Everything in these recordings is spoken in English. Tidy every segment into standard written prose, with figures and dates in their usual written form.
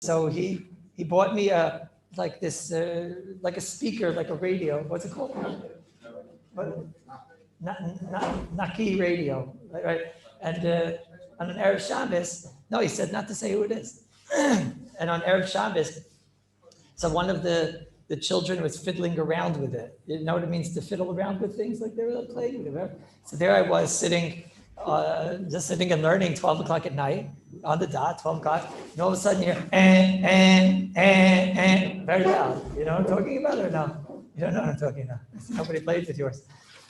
So he bought me like this like a speaker, like a radio. What's it called? What? Naki radio, right? And on an Erev Shabbos, no, he said not to say who it is. And on Erev Shabbos, so one of the children was fiddling around with it. You know what it means to fiddle around with things, like they were playing with it. So there I was sitting, just sitting and learning 12 o'clock at night, on the dot, 12 o'clock, and all of a sudden you're, very loud. You know what I'm talking about or no? You don't know what I'm talking about. Nobody plays with yours.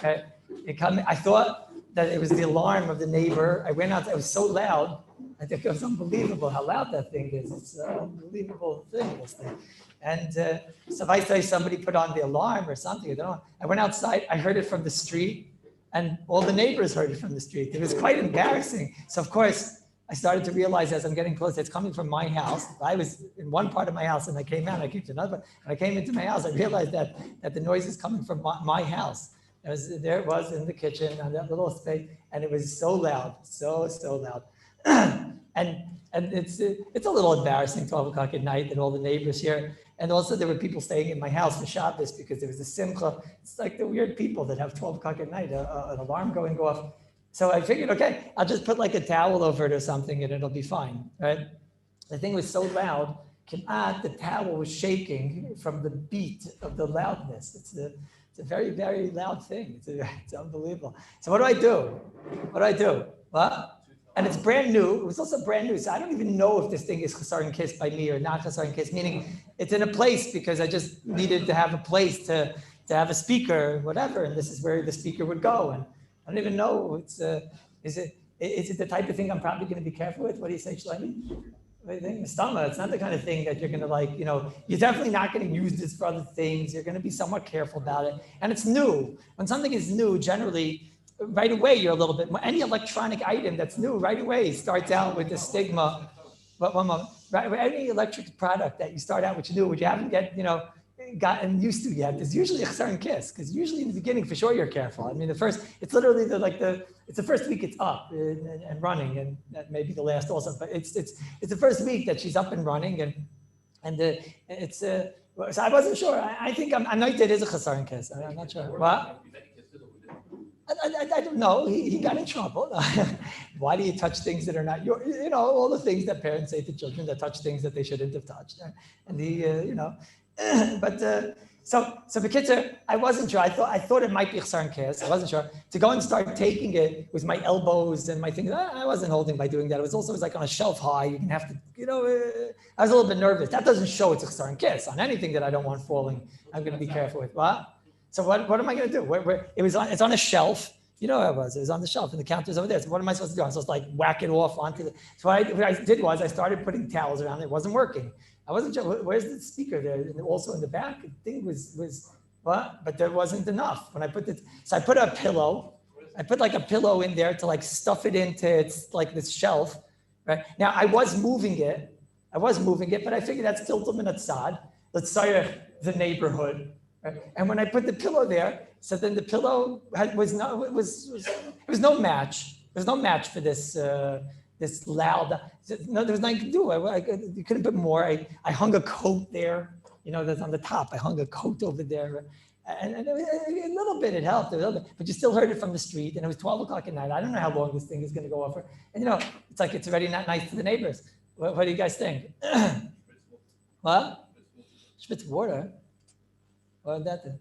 I thought that it was the alarm of the neighbor. I went out, it was so loud. I think it was unbelievable how loud that thing is. It's an unbelievable thing, this thing. And so if I say somebody put on the alarm or something, I don't know. I went outside, I heard it from the street, and all the neighbors heard it from the street. It was quite embarrassing. So of course, I started to realize as I'm getting closer, it's coming from my house. I was in one part of my house and I came out, I came to another. When I came into my house, I realized that the noise is coming from my house. There it was in the kitchen on that little space, and it was so loud, so loud. and it's a little embarrassing, 12 o'clock at night, that all the neighbors here. And also there were people staying in my house for Shabbos because there was a simcha. It's like the weird people that have 12 o'clock at night, an alarm going off. So I figured, okay, I'll just put like a towel over it or something and it'll be fine, right? The thing was so loud, the towel was shaking from the beat of the loudness. It's a very, very loud thing. It's unbelievable. So what do I do? What? And it's brand new. It was also brand new. So I don't even know if this thing is Chasar and Kiss by me or not Chasar and Kiss, meaning it's in a place because I just needed to have a place to have a speaker, whatever. And this is where the speaker would go. And I don't even know. Is it the type of thing I'm probably going to be careful with? What do you say, Shlomi? What do you think? Mistama, it's not the kind of thing that you're going to you're definitely not going to use this for other things. You're going to be somewhat careful about it. And it's new. When something is new, generally, right away, you're a little bit more. Any electronic item that's new, right away, starts out with the stigma. But one moment, right? Any electric product that you start out with new, which you haven't gotten used to yet, is usually a chasar and kiss. Because usually in the beginning, for sure, you're careful. I mean, it's literally it's the first week it's up and running, and that may be the last also. But it's the first week that she's up and running, and it's. So I wasn't sure. I think I know it is a chasar and kiss. I'm not sure. What? I don't know. He got in trouble. Why do you touch things that are not your? All the things that parents say to children that touch things that they shouldn't have touched. And but so Bekitzer, I wasn't sure. I thought it might be chasar and kiss. I wasn't sure. To go and start taking it with my elbows and my things. I wasn't holding by doing that. It was like on a shelf high. You can have to. I was a little bit nervous. That doesn't show it's a chasar and kiss on anything that I don't want falling. I'm going to be careful with. What? So what am I going to do? It's on a shelf. You know how it was. It was on the shelf and the counter's over there. So what am I supposed to do? I'm supposed to like whack it off onto the. So what I did was I started putting towels around it. It wasn't working. I wasn't sure. Where's the speaker there? And also in the back, the thing was what? But there wasn't enough. When I I put a pillow. I put like a pillow in there to like stuff it into it's like this shelf. Right now I was moving it, but I figured that's tiltum min atzad. Let's say the neighborhood. And when I put the pillow there, so then the pillow was no match. There's no match for this this loud. No, there was nothing to do. You couldn't put more. I hung a coat there. That's on the top. I hung a coat over there, and a little bit it helped, but you still heard it from the street. And it was 12 o'clock at night. I don't know how long this thing is going to go on for. And it's like it's already not nice to the neighbors. What do you guys think? What? Spritz water. What did that do?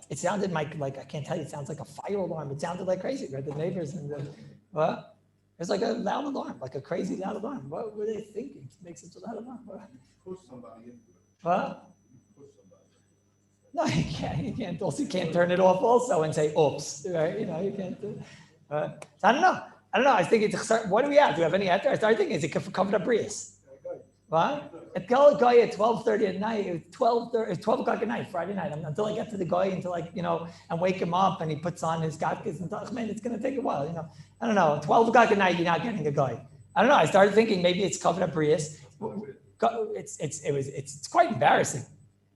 It sounded like I can't tell you. It sounds like a fire alarm. It sounded like crazy, right? The neighbors and the what? It was like a loud alarm, like a crazy loud alarm. What were they thinking to make such a loud alarm? Push somebody into it. What? Push somebody. No, you can't. You can't. Also, you can't turn it off also and say oops, right? You can't do. So I don't know. I think it's. What do we have? Do we have any answer? I started thinking, is it covered up brias? What? At guy at 12:30 at night, it was 12 o'clock at night, Friday night, until I get to the guy, and wake him up and he puts on his gatkes and talks, man, it's going to take a while, I don't know, 12 o'clock at night, you're not getting a guy. I don't know, I started thinking maybe it's covered up brias. It's quite embarrassing.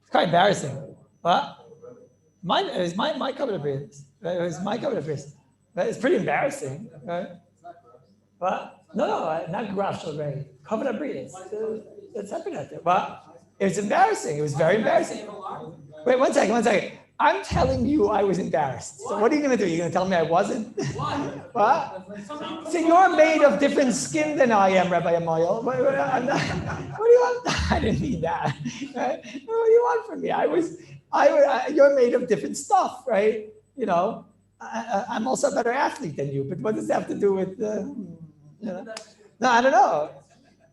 It's quite embarrassing. What? It was my covered up brias. It was my covered up brias. It's pretty embarrassing, right? What? No, not Grafshel Ray. Covered Abrius. It's happening out there. What? It was embarrassing. It was very embarrassing. Wait, one second. I'm telling you I was embarrassed. So what are you going to do? You're going to tell me I wasn't? What? So you're made of different skin than I am, Rabbi Amoyel. What do you want? I didn't mean that. Right? What do you want from me? You're made of different stuff, right? You know, I'm also a better athlete than you, but what does that have to do with, No, I don't know.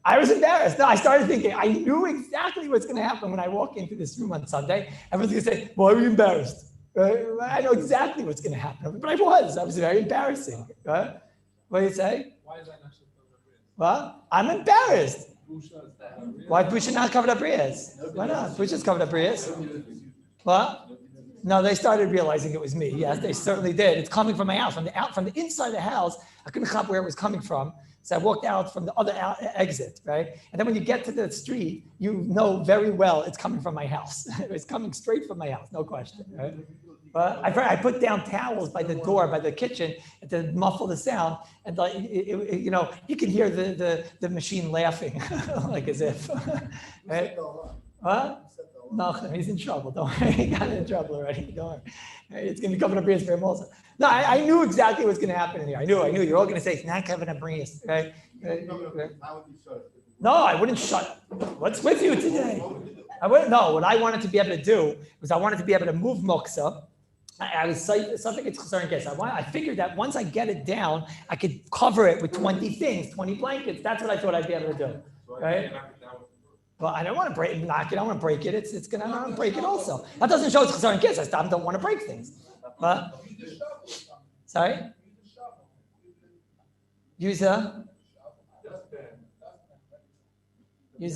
I was embarrassed. No, I started thinking, I knew exactly what's going to happen when I walk into this room on Sunday. Everyone's going to say, why were you embarrassed? I know exactly what's going to happen. But I was very embarrassing. What do you say? Why is that not so covered? Well, I'm embarrassed. Why Busha not covered up ears? Why not? Busha's covered up ears. What? No, they started realizing it was me. Yes, they certainly did. It's coming from my house, from the inside of the house. I couldn't stop where it was coming from. So I walked out from the other exit, right? And then when you get to the street, you know very well it's coming from my house. It's coming straight from my house, no question, right? But I put down towels by the door, by the kitchen, to muffle the sound, and you can hear the machine laughing, like as if. Right? What? No, he's in trouble. Don't worry, he got in trouble already. Don't worry. It's going to be coming up Brias for him also. No, I knew exactly what's going to happen in here. I knew. You're all going to say it's not coming up Brias, right? No, I wouldn't shut. What's with you today? I wouldn't. No, what I wanted to be able to do was I wanted to be able to move moksa. I was something it's concerned guess. I figured that once I get it down, I could cover it with 20 things, 20 blankets. That's what I thought I'd be able to do, right? Well, I don't want to knock it. I want to break it. It's going to break it also. That doesn't show it's concern kids. I don't want to break things. But sorry. Use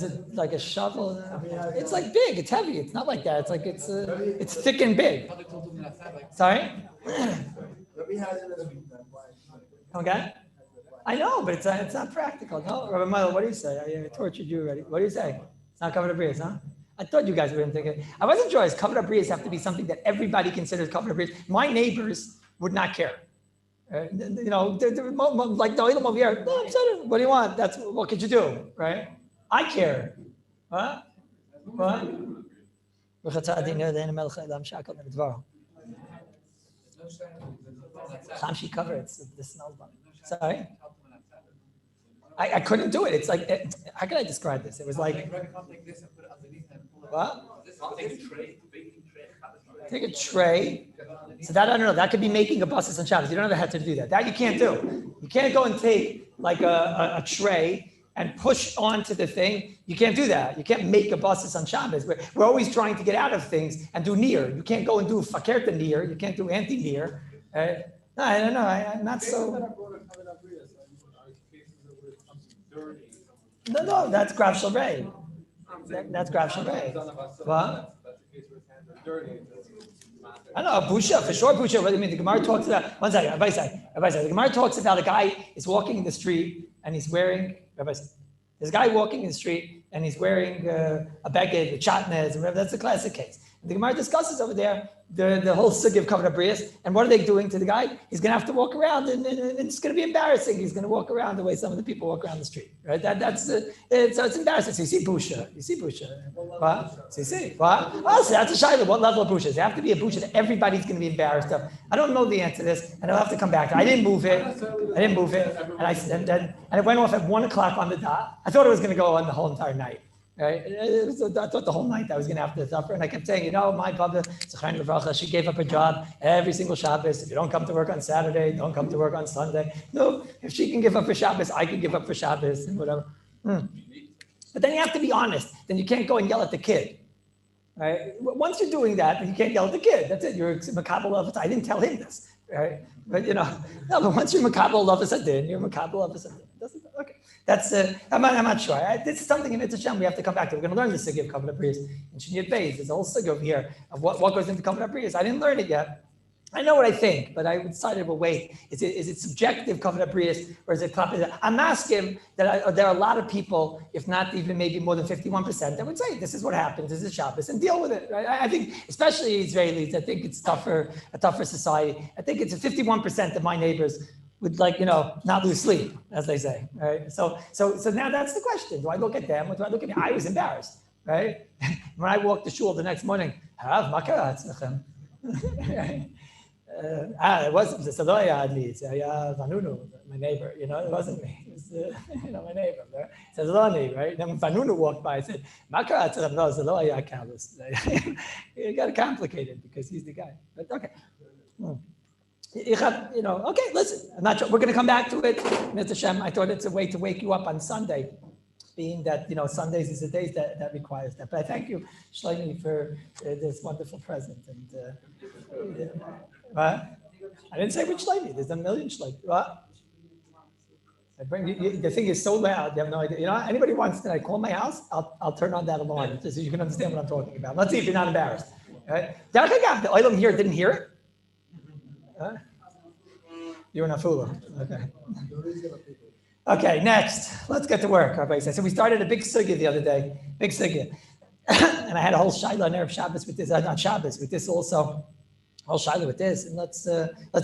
it like a shovel. It's like big. It's heavy. It's not like that. It's like it's thick and big. Sorry. Okay. I know, but it's not practical. No, Rabbi Milo, what do you say? I tortured you already. What do you say? It's not covered up brias, huh? I thought you guys were going to think it. I wasn't sure. Covered up brias have to be something that everybody considers covered up brias. My neighbors would not care. They're like the oilam over here. No, I'm sorry. What do you want? What could you do, right? I care. What? She covered the smells. Sorry. I couldn't do it. It's like, how can I describe this? It was like, what? Take a tray. So that, I don't know, that could be making a busses on Shabbos. You don't ever have to do that. That you can't do. You can't go and take like a tray and push onto the thing. You can't do that. You can't make a busses on Shabbos. We're always trying to get out of things and do near. You can't go and do fakerta near. You can't do anti-near. No, I don't know. I'm not so... No, that's Grav Shalrei. That's Grav Shalrei. What? I don't know, Busha, for sure Busha. I mean, the Gemara talks about, one second, Rabbi say, the Gemara talks about a guy is walking in the street and he's wearing, there's a guy walking in the street and he's wearing a beged, a chatnez, and whatever. That's a classic case. The Gemara discusses over there the whole sugi of covered brias, and what are they doing to the guy? He's going to have to walk around, and it's going to be embarrassing. He's going to walk around the way some of the people walk around the street, right? So it's embarrassing. So you see busha. What? So you see what? Oh, so that's a shayla. What level of busha? There have to be a busha that everybody's going to be embarrassed of. I don't know the answer to this, and I'll have to come back to it. I didn't move it, and it went off at 1:00 on the dot. I thought it was going to go on the whole entire night. Right? I thought the whole night I was going to have to suffer, and I kept saying, my Baba, she gave up her job every single Shabbos. If you don't come to work on Saturday, don't come to work on Sunday. No, if she can give up for Shabbos, I can give up for Shabbos and whatever. But then you have to be honest. Then you can't go and yell at the kid. Right? Once you're doing that, then you can't yell at the kid. That's it. You're makabel of it. I didn't tell him this. Right? But but once you're makabel of it, you're makabel of it. Okay. That's I'm not sure. This is something in Mitzvah Shem we have to come back to. We're going to learn the sugi of covenant brias in Shiur Beis. There's a whole sugi over here of what goes into covenant brias. I didn't learn it yet. I know what I think, but I decided, well, wait, is it subjective covenant brias or is it klapid? I'm asking that there are a lot of people, if not even maybe more than 51%, that would say this is what happens, this is Shabbos, and deal with it. Right? I think, especially Israelis, I think it's a tougher society. I think it's 51% of my neighbors would not lose sleep, as they say, right? So now that's the question. Do I look at them or do I look at me? I was embarrassed, right? When I walked to shul the next morning, it wasn't the Sadoya me, it's Vanunu, my neighbor, it wasn't me, it was my neighbor, right? It says Lani, right? Then when Vanunu walked by, I said, Makarat, no, Sadoya Kallus. It got complicated because he's the guy, but okay. Okay, listen, I'm not sure. We're going to come back to it, Mr. Shem. I thought it's a way to wake you up on Sunday, being that, Sundays is the days that requires that. But I thank you, Shlomi, for this wonderful present. And what? I didn't say which Shlomi. There's a million Shlomi. What? I bring you, the thing is so loud, you have no idea. Anybody wants that I call my house, I'll turn on that alarm just so you can understand what I'm talking about. Let's see if you're not embarrassed. Right? The Olam here didn't hear it. You're an afula. Okay. Okay, next. Let's get to work, Rabbi says. So we started a big sugya the other day. Big sugya. And I had a whole shaila on Erev Shabbos with this, not Shabbos, with this also. Whole shaila with this. And let's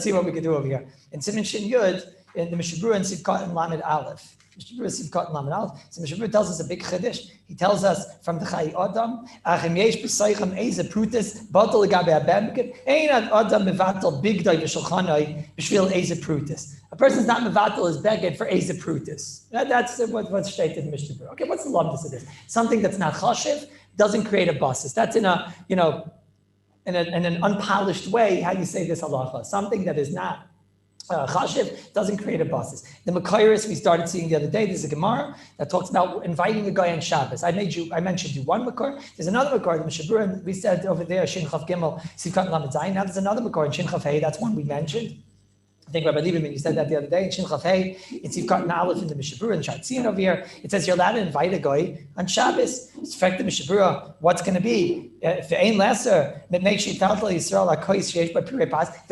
see what we can do over here. In Siman Shin Yud, in the Mishabura and Sivkot and Lamed Aleph. Mishabura Sivkot and Lamed Aleph. So Mishabura tells us a big chiddush. He tells us from the Chai Adam, Achem yesh b'soichem eze prutis, batal legabe abemkin, ein ad Adam mevatal bigdai v'shulchanai b'shvil eze prutis. A person's not mevatal his beged for eze prutis. That's what's stated in Mishabura. Okay, what's the lumdus of this? Something that's not chashiv doesn't create a basis. That's in a, in an unpolished way, how you say this halacha. Something that is not chashiv doesn't create a basis. The Makairis we started seeing the other day, there's a Gemara that talks about inviting a guy on Shabbos. I mentioned you one Makar. There's another Makar, the Mishabura, we said over there, Shin Chav Gimel, Sivkat Lamed Zayin. Now there's another Makar in Shin Chav Hey, that's one we mentioned. I think Rabbi Lieberman, you said that the other day in Shin Chav Hey, in Sivkat and Aleph in the Mishabura and Shatzion over here, it says you're allowed to invite a guy on Shabbos. It's fact the Mishabura, what's going to be? If it ain't lesser, the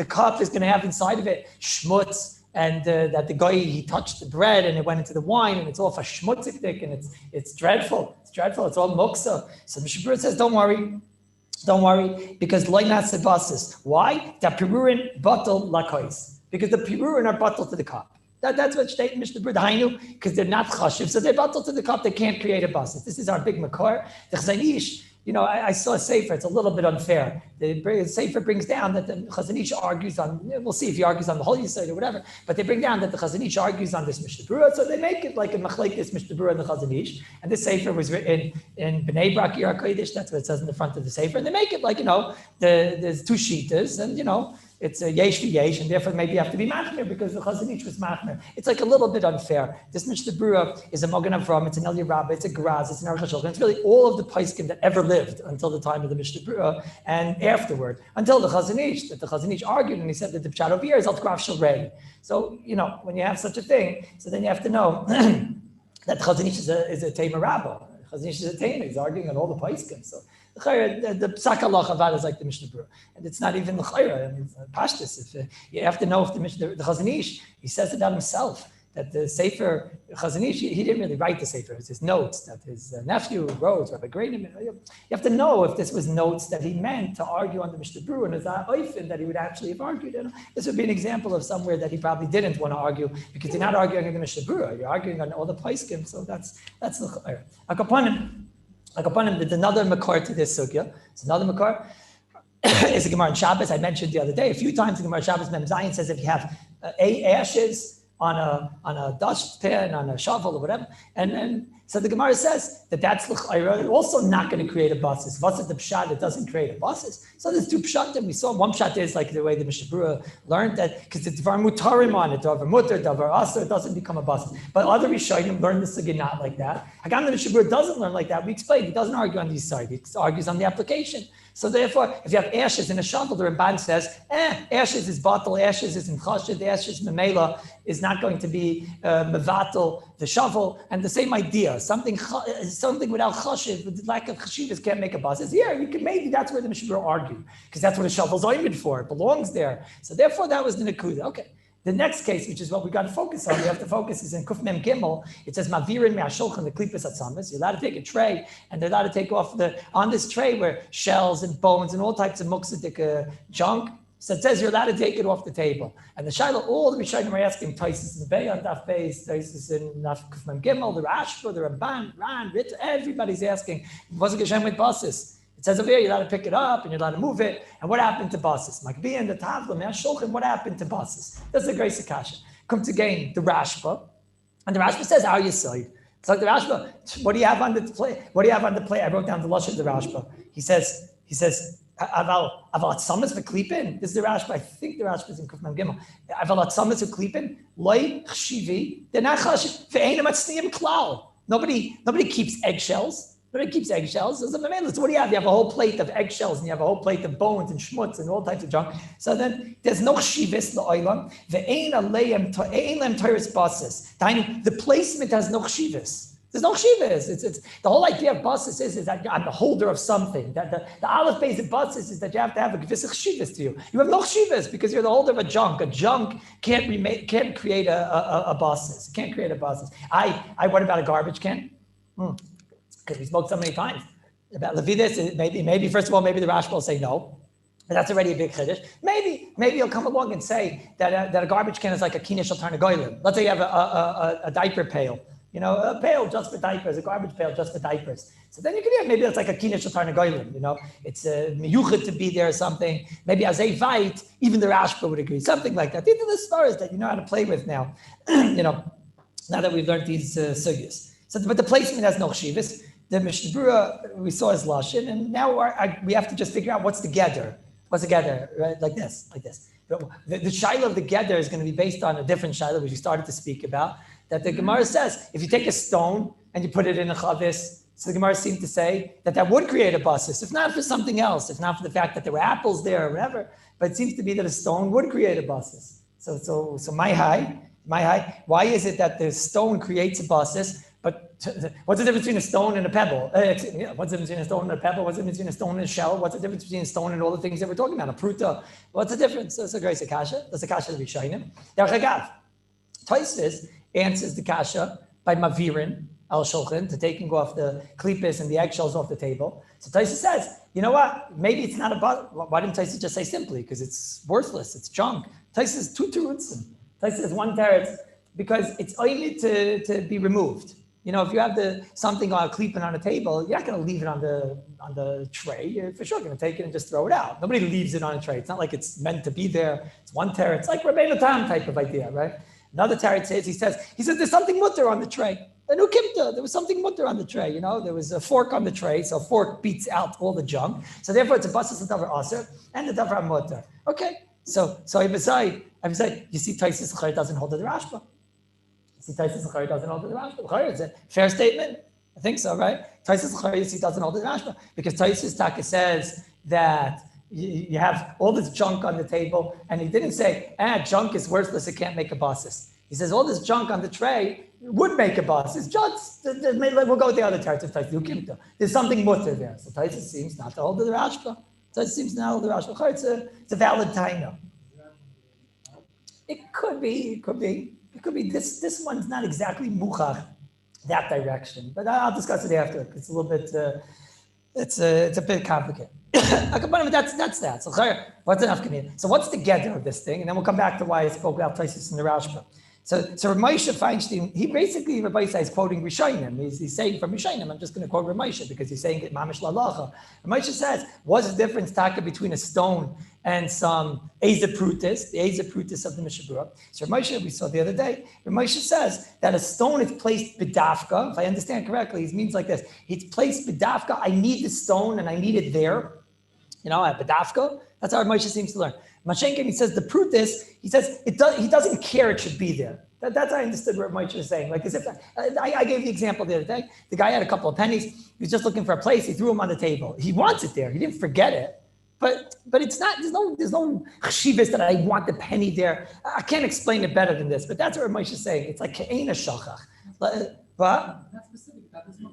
cup is going to have inside of it shmutz, and that the guy, he touched the bread and it went into the wine and it's all for shmutzik and it's dreadful. It's dreadful. It's all muksa. So Mishabura says, don't worry, because loinas sebasis. Why? The pirurin batal lakois. Because the pirurin are batal to the cup. That's what state in Mishnah Berurah, because they're not chashiv, so they're batal to the cup. They can't create a basis. This is our big makor. The Chazon Ish, I saw a sefer. It's a little bit unfair. The sefer brings down that the Chazon Ish argues on. We'll see if he argues on the whole Yisod or whatever. But they bring down that the Chazon Ish argues on this Mishnah Berurah, so they make it like a machlekes Mishnah Berurah and the Chazon Ish. And this sefer was written in Bnei Brak Yer HaKodesh. That's what it says in the front of the sefer. And they make it like there's two shitas, and it's a yesh v'yesh, and therefore maybe you have to be machmir because the Chazon Ish was machmir. It's like a little bit unfair. This Mishnah Berurah is a Mogen Avram, it's an El Yerabah, it's a Graz, it's an Aruch HaShulchan. It's really all of the poskim that ever lived until the time of the Mishnah Berurah and afterward, until the Chazon Ish, that the Chazon Ish argued and he said that the pshat over here is Alt Graf Shalrei. So, when you have such a thing, so then you have to know that the Chazon Ish is a Tema Rabbah. Chazon Ish is a Tema, he's arguing on all the poskim. So the psak halacha avad is like the Mishnah Berurah, and it's not even the chayra. I mean, pashtus. If you have to know if the Chazon Ish, he says it out himself that the sefer Chazon Ish, he didn't really write the sefer. It was his notes that his nephew wrote, Rabbi Graydon. You have to know if this was notes that he meant to argue on the Mishnah Berurah, and is that oifen that he would actually have argued. This would be an example of somewhere that he probably didn't want to argue because you're not arguing on the Mishnah Berurah. You're arguing on all the poskim. So that's the chayra. There's another makor to this sugya. It's another makor. It's a Gemara in Shabbos. I mentioned the other day a few times. The Gemara Shabbos Mem Zayin says if you have ashes on a dustpan, on a shovel or whatever, and so the Gemara says that's also not going to create a basis. What's the pshat? It doesn't create a basis. So there's two pshatim. We saw one pshat is like the way the Mishnah Berurah learned that because it's var mutarim on it, davar mutar, davar aser, it doesn't become a basis. But other Rishonim learn this again not like that. Hagam the Mishnah Berurah doesn't learn like that. We explained he doesn't argue on these sides. He argues on the application. So therefore, if you have ashes in a shovel, the Ramban says, ashes is batal, ashes is in chashiv, the ashes memela is not going to be mevatel the shovel, and the same idea. Something without chashiv, with the lack of chashivas, can't make a basis. Yeah, maybe that's where the Mishnah Berurah argued, because that's what a shovel's oimid for. It belongs there. So therefore, that was the nekuda. Okay. The next case, which is what we got to focus on, we have to focus is in Kuf Mem Gimel. It says Mavirin Me'ashulchan the Klipas Atzamas. You're allowed to take a tray, and they're allowed to take off on this tray where shells and bones and all types of muksadik junk So it says you're allowed to take it off the table. And the Shiloh, all the Rishonim are asking, Taisus in Bay on Daf Beis, Taisus in Naf Kufman Gimel, the Rashba, the Ramban, Ran, Rit, everybody's asking, was it Geshem with buses? It says over here, you're allowed to pick it up and you're allowed to move it. And what happened to buses? Makbi and the Tavla, Shulchan, what happened to buses? That's the Grace Akasha. Come to gain the Rashba. And the Rashba says, how you side? It's like the Rashba, what do you have on the plate? What do you have on the plate? I wrote down the Lush of the Rashba. He says, Aval Atzamas v'klipin. This is the Rashba. I think the Rashba is in Kufman Gimel. Aval Atzamas v'klipin. Loi chshivi. They're not chashiv. Ve'enim atzniim klal. Nobody keeps eggshells. Nobody keeps eggshells. So what do you have? You have a whole plate of eggshells, and you have a whole plate of bones and schmutz and all types of junk. So then there's no chshivis la'olam. Ve'ein aleim toiris basis. The placement has no chshivis. There's no chshivas. It's the whole idea of basis is that I'm the holder of something. That the aleph base of basis is that you have to have a gvisich chshivas to you. You have no chshivas because you're the holder of a junk. A junk can't create a basis. It can't create a basis. What about a garbage can? Because we spoke so many times about levitis. Maybe first of all, maybe the Rashba will say no. But that's already a big chiddush. Maybe he'll come along and say that a garbage can is like a kina shel tarnagolim. Let's say you have a diaper pail. A pail just for diapers, a garbage pail just for diapers. So then you could have, maybe that's like a kina shel tarnagolim, it's a miyuchad to be there or something. Maybe as a vite, even the Rashba would agree, something like that. These are the stars that you know how to play with now, now that we've learned these sugyas. So, but the placement has no chshivas. The Mishnah Berurah we saw his lashon, and now we have to just figure out what's together. What's together, right? Like this. The shiloh of the gather is going to be based on a different shiloh, which we started to speak about. That the Gemara says, if you take a stone and you put it in a chavis, so the Gemara seemed to say that would create a basis, if not for something else, if not for the fact that there were apples there or whatever, but it seems to be that a stone would create a basis. So my high, why is it that the stone creates a basis, but what's the difference between a stone and a pebble? What's the difference between a stone and a pebble? What's the difference between a stone and a shell? What's the difference between a stone and all the things that we're talking about? A pruta. What's the difference? That's a great akasha. That's a kasha that we shayim. Tosfos answers the kasha by mavirin al shulchan, to taking off the klipis and the eggshells off the table. So Tosfos says, you know what? Maybe it's not about. Why didn't Tosfos just say simply? Because it's worthless. It's junk. Tosfos has two terutzim. Tosfos has one teretz because it's only to be removed. If you have something on a klipin on a table, you're not going to leave it on the tray. You're for sure going to take it and just throw it out. Nobody leaves it on a tray. It's not like it's meant to be there. It's one teretz. It's like Rabbi Natan type of idea, right? Another teretz says, he says there's something mutter on the tray. The new kimta, there was something mutter on the tray. There was a fork on the tray, so a fork beats out all the junk. So therefore, it's a basas davar aser and the davar mutter. Okay, so I beside, you see, Tosfos Chayr doesn't hold to the Rashba. You see, Tosfos Chayr doesn't hold to the Rashba. It's a fair statement. I think so, right? Tosfos Chayr doesn't hold to the Rashba because Tosfos Taka says that you have all this junk on the table, and he didn't say, junk is worthless, it can't make a basis. He says all this junk on the tray would make a basis. Just, we'll go with the other teretz of Tosfos. There's something mutter there. So Tosfos seems not to hold to the Rashba. Tosfos seems not to hold to the Rashba. It's a valid taina. It could be. This one's not exactly muchach that direction, but I'll discuss it after. It's a little bit. It's a bit complicated. But that's that. So what's enough? So what's the gather of this thing? And then we'll come back to why I spoke about Tosfos in the Rashba. So Ramosha Feinstein, Rabbi is quoting Rishonim. He's saying from Rishonim, I'm just going to quote Ramosha because he's saying it mamish lalacha. Ramosha says, what's the difference taka between a stone and some ezeprutis, the ezeprutis of the Mishnah Berurah? So Ramosha, we saw the other day, Ramosha says that a stone is placed bidafka. If I understand correctly, it means like this. It's placed bidafka. I need the stone and I need it there. At bidafka. That's how Moshe seems to learn. Mashenkin, he says the prutis, he says he doesn't care it should be there. That's how I understood what Moshe was saying. Like as if I gave the example the other day. The guy had a couple of pennies. He was just looking for a place. He threw them on the table. He wants it there. He didn't forget it. But it's not. There's no chshivas that I want the penny there. I can't explain it better than this. But that's what Moshe is saying. It's like ke'ena shachach. But Not specific.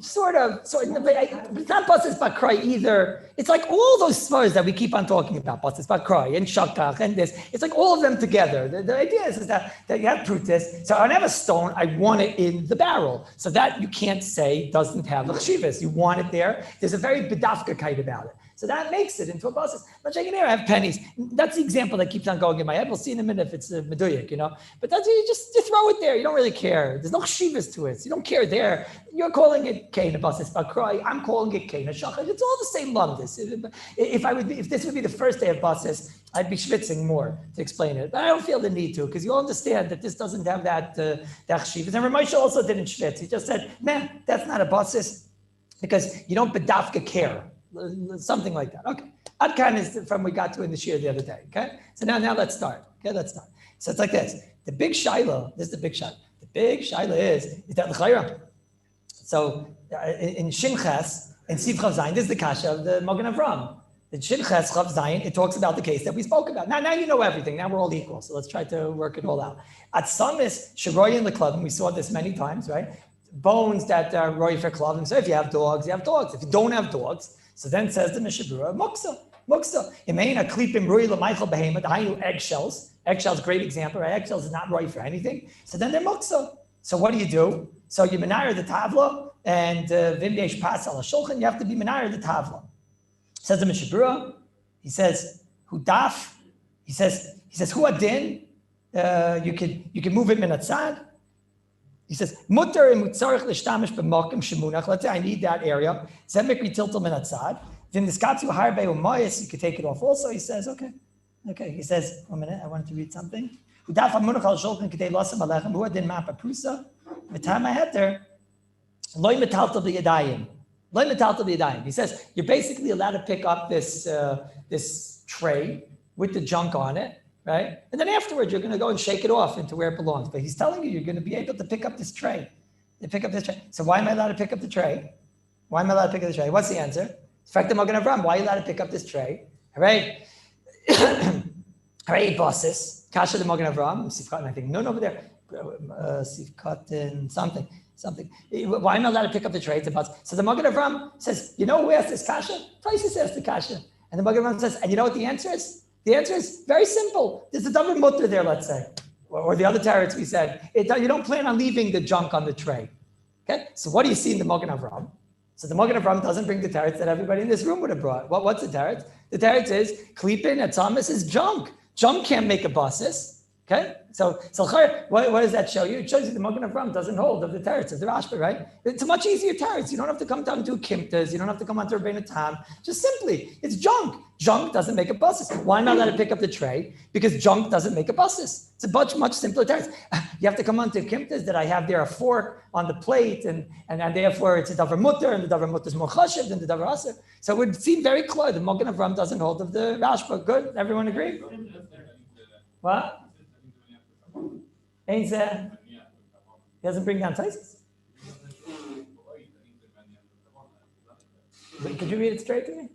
Sort of, but it's not Basis Bakrai either. It's like all those svars that we keep on talking about, Basis Bakrai and Shakach and this. It's like all of them together. The idea is that you have prutis. So I have a stone, I want it in the barrel. So that you can't say doesn't have a chshivas. You want it there. There's a very bedafka kite about it. So that makes it into a basis. But checking here, I have pennies. That's the example that keeps on going in my head. We'll see in a minute if it's a meduyak, But that's you just throw it there. You don't really care. There's no shivas to it. So you don't care there. You're calling it kain a basis bakrai. I'm calling it kain a shachar. It's all the same lumdis. If this would be the first day of basis, I'd be schwitzing more to explain it. But I don't feel the need to because you all understand that this doesn't have that shivas. And Ramosha also didn't schwitz. He just said, man, that's not a basis because you don't bedafka care. Something like that. Okay. Adkan is from we got to in the Shiur the other day. Okay. So now let's start. Okay, let's start. So it's like this. The big shiloh, this is the big shiloh. The big shiloh is that l'chayra. So in Shinches, in Siv Chav Zayin, this is the kasha of the Magen Avram. In Shinches Chav Zayin, it talks about the case that we spoke about. Now you know everything. Now we're all equal. So let's try to work it all out. At Samis, Sharoy in the club, and we saw this many times, right? Bones that are roy for club. So if you have dogs, you have dogs. If you don't have dogs, so then says the Mishabura, muksa. Imein a klipim rui l'maichel behema, dahainu eggshells. Eggshells, great example, right? Eggshells is not roy for anything. So then they're muksa. So what do? So you menayr the tavla, and vim yesh pas al shulchan, you have to be menayr the tavla. Says the Mishabura, he says, hudaf, he says, hu adin, you can move it minatzad. He says, mutter and mutzarich l'shtamish b'makim shemunach. Let's say I need that area. Zemek ritiltel minatzad. Then the skatzu harbe umayis, you could take it off also. He says, okay. He says, 1 minute, I wanted to read something. Udaf hamunach al shulchan k'dei lasam alechem hu adin mapa prusa. The time I had there, loy metaltel b'yadayim. He says, you're basically allowed to pick up this tray with the junk on it. Right? And then afterwards, you're going to go and shake it off into where it belongs. But he's telling you, you're going to be able to pick up this tray. So why am I allowed to pick up the tray? What's the answer? Why are you allowed to pick up this tray? All right. Hooray, bosses. Kasha the Magen Avram. Sifkat, I think. No, over there. Sifkat and something. Why am I allowed to pick up the tray? It's a bus. So the Magen Avram says, you know who asked this kasha? Taisus asked the kasha. And the Magen Avram says, and you know what the answer is? The answer is very simple. There's a double mutter there, let's say. Or the other teretz we said, you don't plan on leaving the junk on the tray. Okay? So what do you see in the Magen Avram? So the Magen Avram doesn't bring the teretz that everybody in this room would have brought. What's the teretz? The teretz is, klipin at Thomas is junk. Junk can't make a basis. Okay? So what does that show you? It shows you the Magen Avram doesn't hold of the teretz of the Rashba, right? It's a much easier teretz. You don't have to come down to kimtas. You don't have to come onto Rabbeinu Tam. Just simply, it's junk. Junk doesn't make a basis. Why not let it pick up the tray? Because junk doesn't make a basis. It's a much simpler teretz. You have to come onto kimtas that I have there a fork on the plate, and therefore it's a davar mutter, and the davar mutter is more chashiv than the davar aser. So it would seem very clear the Magen Avram doesn't hold of the Rashba. Good? Everyone agree? What? He doesn't bring down Taisus. Could you read it straight to me?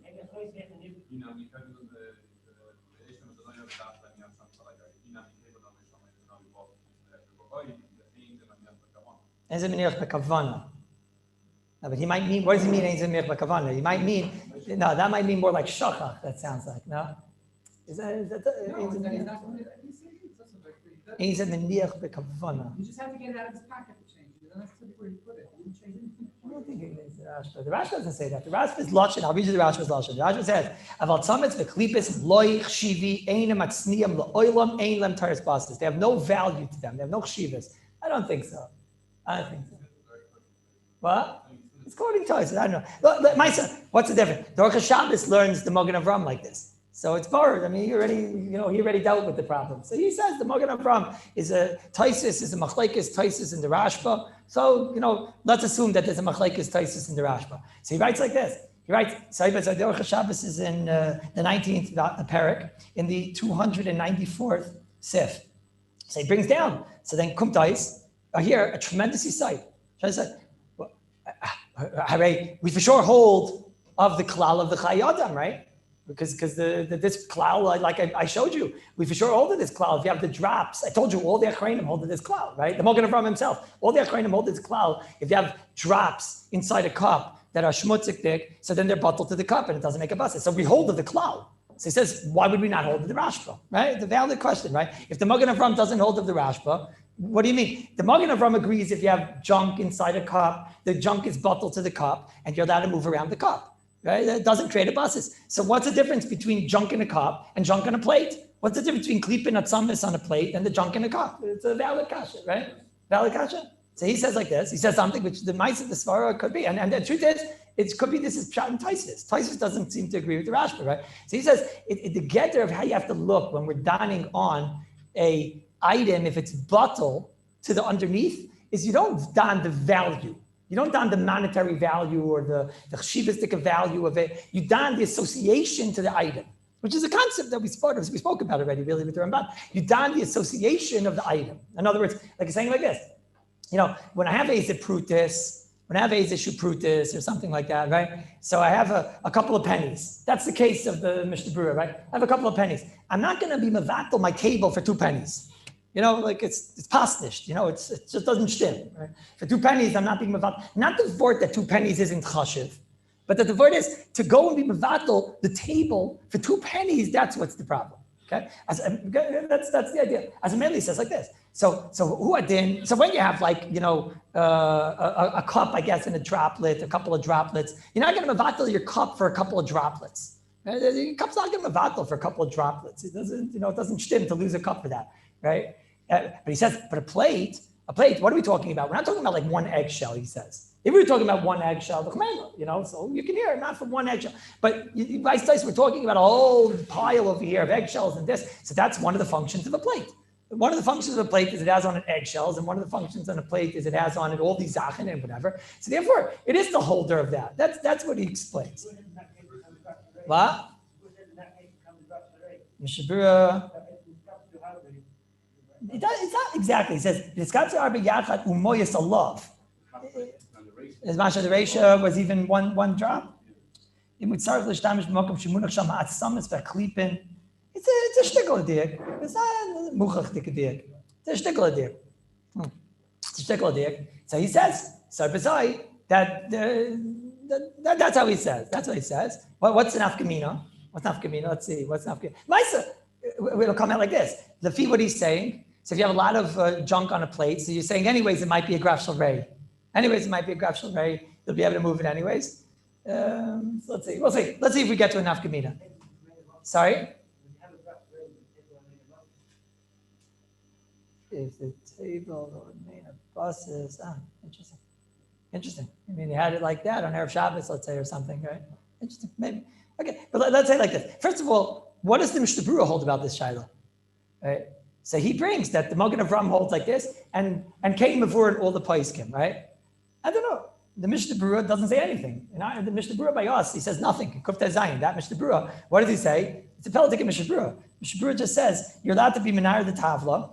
No, but he might mean, what does he mean? He might mean, no, that might mean more like shachach, that sounds like, no? Is that you just have to get it out of his pocket to change it. You don't have to put it where you put it. You change it. I don't think it is the Rashba. The Rashba doesn't say that. The Rashba is Lashon. I'll read you the Rashba's Lashon. The Rashba says, Aval tzametz v'klipis loy chshivi einem atzniam le'olam ein lem taris bastis. They have no value to them. They have no chshivas. I don't think so. What? It's quoting Taisus. I don't know. Look, my son, what's the difference? The Orcha Shabbos learns the Magen Avram like this. So it's borrowed. I mean, he already dealt with the problem. So he says the Magen Avram is a Taisus, is a machlekes Taisus in the Rashba. So, let's assume that there's a machlekes Taisus in the Rashba. So he writes like this. He writes, so the Orcha Shabbos is in the 19th parak, in the 294th sif. So he brings down. So then Kumtais are here, a tremendous insight. We for sure hold of the klal of the Chai Adam, right? Because this cloud, like I showed you, we for sure hold this cloud. If you have the drops, I told you all the Achrayim hold this cloud, right? The Mogen Avram himself, all the Achrayim hold this cloud. If you have drops inside a cup that are shmutzik thick, so then they're bottled to the cup and it doesn't make a bus. So we hold of the cloud. So he says, why would we not hold of the Rashba, right? The valid question, right? If the Mogen Avram doesn't hold of the Rashba, what do you mean? The Mogen Avram agrees if you have junk inside a cup, the junk is bottled to the cup and you're allowed to move around the cup. Right? It doesn't create a buses. So what's the difference between junk in a cup and junk on a plate? What's the difference between klipin atzamis on a plate and the junk in a cup? It's a valid kasha, right? Valid kasha. So he says like this. He says something which the mice of the svara could be, and the truth is, it could be this is pshat and taisus. Taisus doesn't seem to agree with the Rashba, right? So he says the getter of how you have to look when we're donning on a item, if it's bottle to the underneath, is you don't don the value. You don't don the monetary value or the chshivastic value of it. You don the association to the item, which is a concept that we spoke about already, really, with the Ramban. You don the association of the item. In other words, like saying like this, when I have Eze Prutis, when I have Eze Shuprutis or something like that, right? So I have a couple of pennies. That's the case of the Mishnah Berurah, right? I have a couple of pennies. I'm not going to be mevatel my table for 2 pennies. Like it's pasnished, it just doesn't stim. Right? For 2 pennies, I'm not being mevatel. Not the vort that 2 pennies isn't chashiv, but that the word is to go and be mevatel the table for 2 pennies. That's what's the problem. Okay, that's the idea. As Amelie says like this. So who adin? So when you have like a cup, I guess, and a droplet, a couple of droplets, you're not going to mevatel your cup for a couple of droplets. Your cup's not going to mevatel for a couple of droplets. It doesn't, it doesn't stim to lose a cup for that, right? But he says, but a plate, what are we talking about? We're not talking about like 1 eggshell, he says. If we were talking about 1 eggshell, so you can hear it, not from 1 eggshell. But we're talking about a whole pile over here of eggshells and this. So that's one of the functions of a plate. One of the functions of a plate is it has on it eggshells, and one of the functions on a plate is it has on it all these zachin and whatever. So therefore, it is the holder of that. That's what he explains. What? Mishabura. It's not exactly. He says, as much as the ratio was even one drop. It's a shtickle dig. It's not a muchach dig. It's a shtickle dig. It's a shtickle dig. So he says, that's how he says. That's what he says. What's an afkamina? What's nafkamina? Let's see. What's nafkamina? Maisa, it'll come out like this. The fee, what he's saying. So if you have a lot of junk on a plate, so you're saying anyways it might be a graf shel rei. Anyways, it might be a graf shel rei. You'll be able to move it anyways. So let's see. We'll see. Let's see if we get to a nafkamina. Sorry? If the table made of buses. Interesting. I mean, you had it like that on Erev Shabbos, let's say, or something, right? Interesting, maybe. Okay, but let's say like this. First of all, what does the Mishnah Berurah hold about this Shiloh? Right? So he brings that the Mogen Avram holds like this, and Kain Mavur and all the Paiskim, right? I don't know. The Mishnah Berurah doesn't say anything. The Mishnah Berurah by us, he says nothing. Kufta Zayin, that Mishnah Berurah, what does he say? It's a Pelitic Mishnah Berurah. Mishnah Berurah just says, you're allowed to be Menar the Tavla.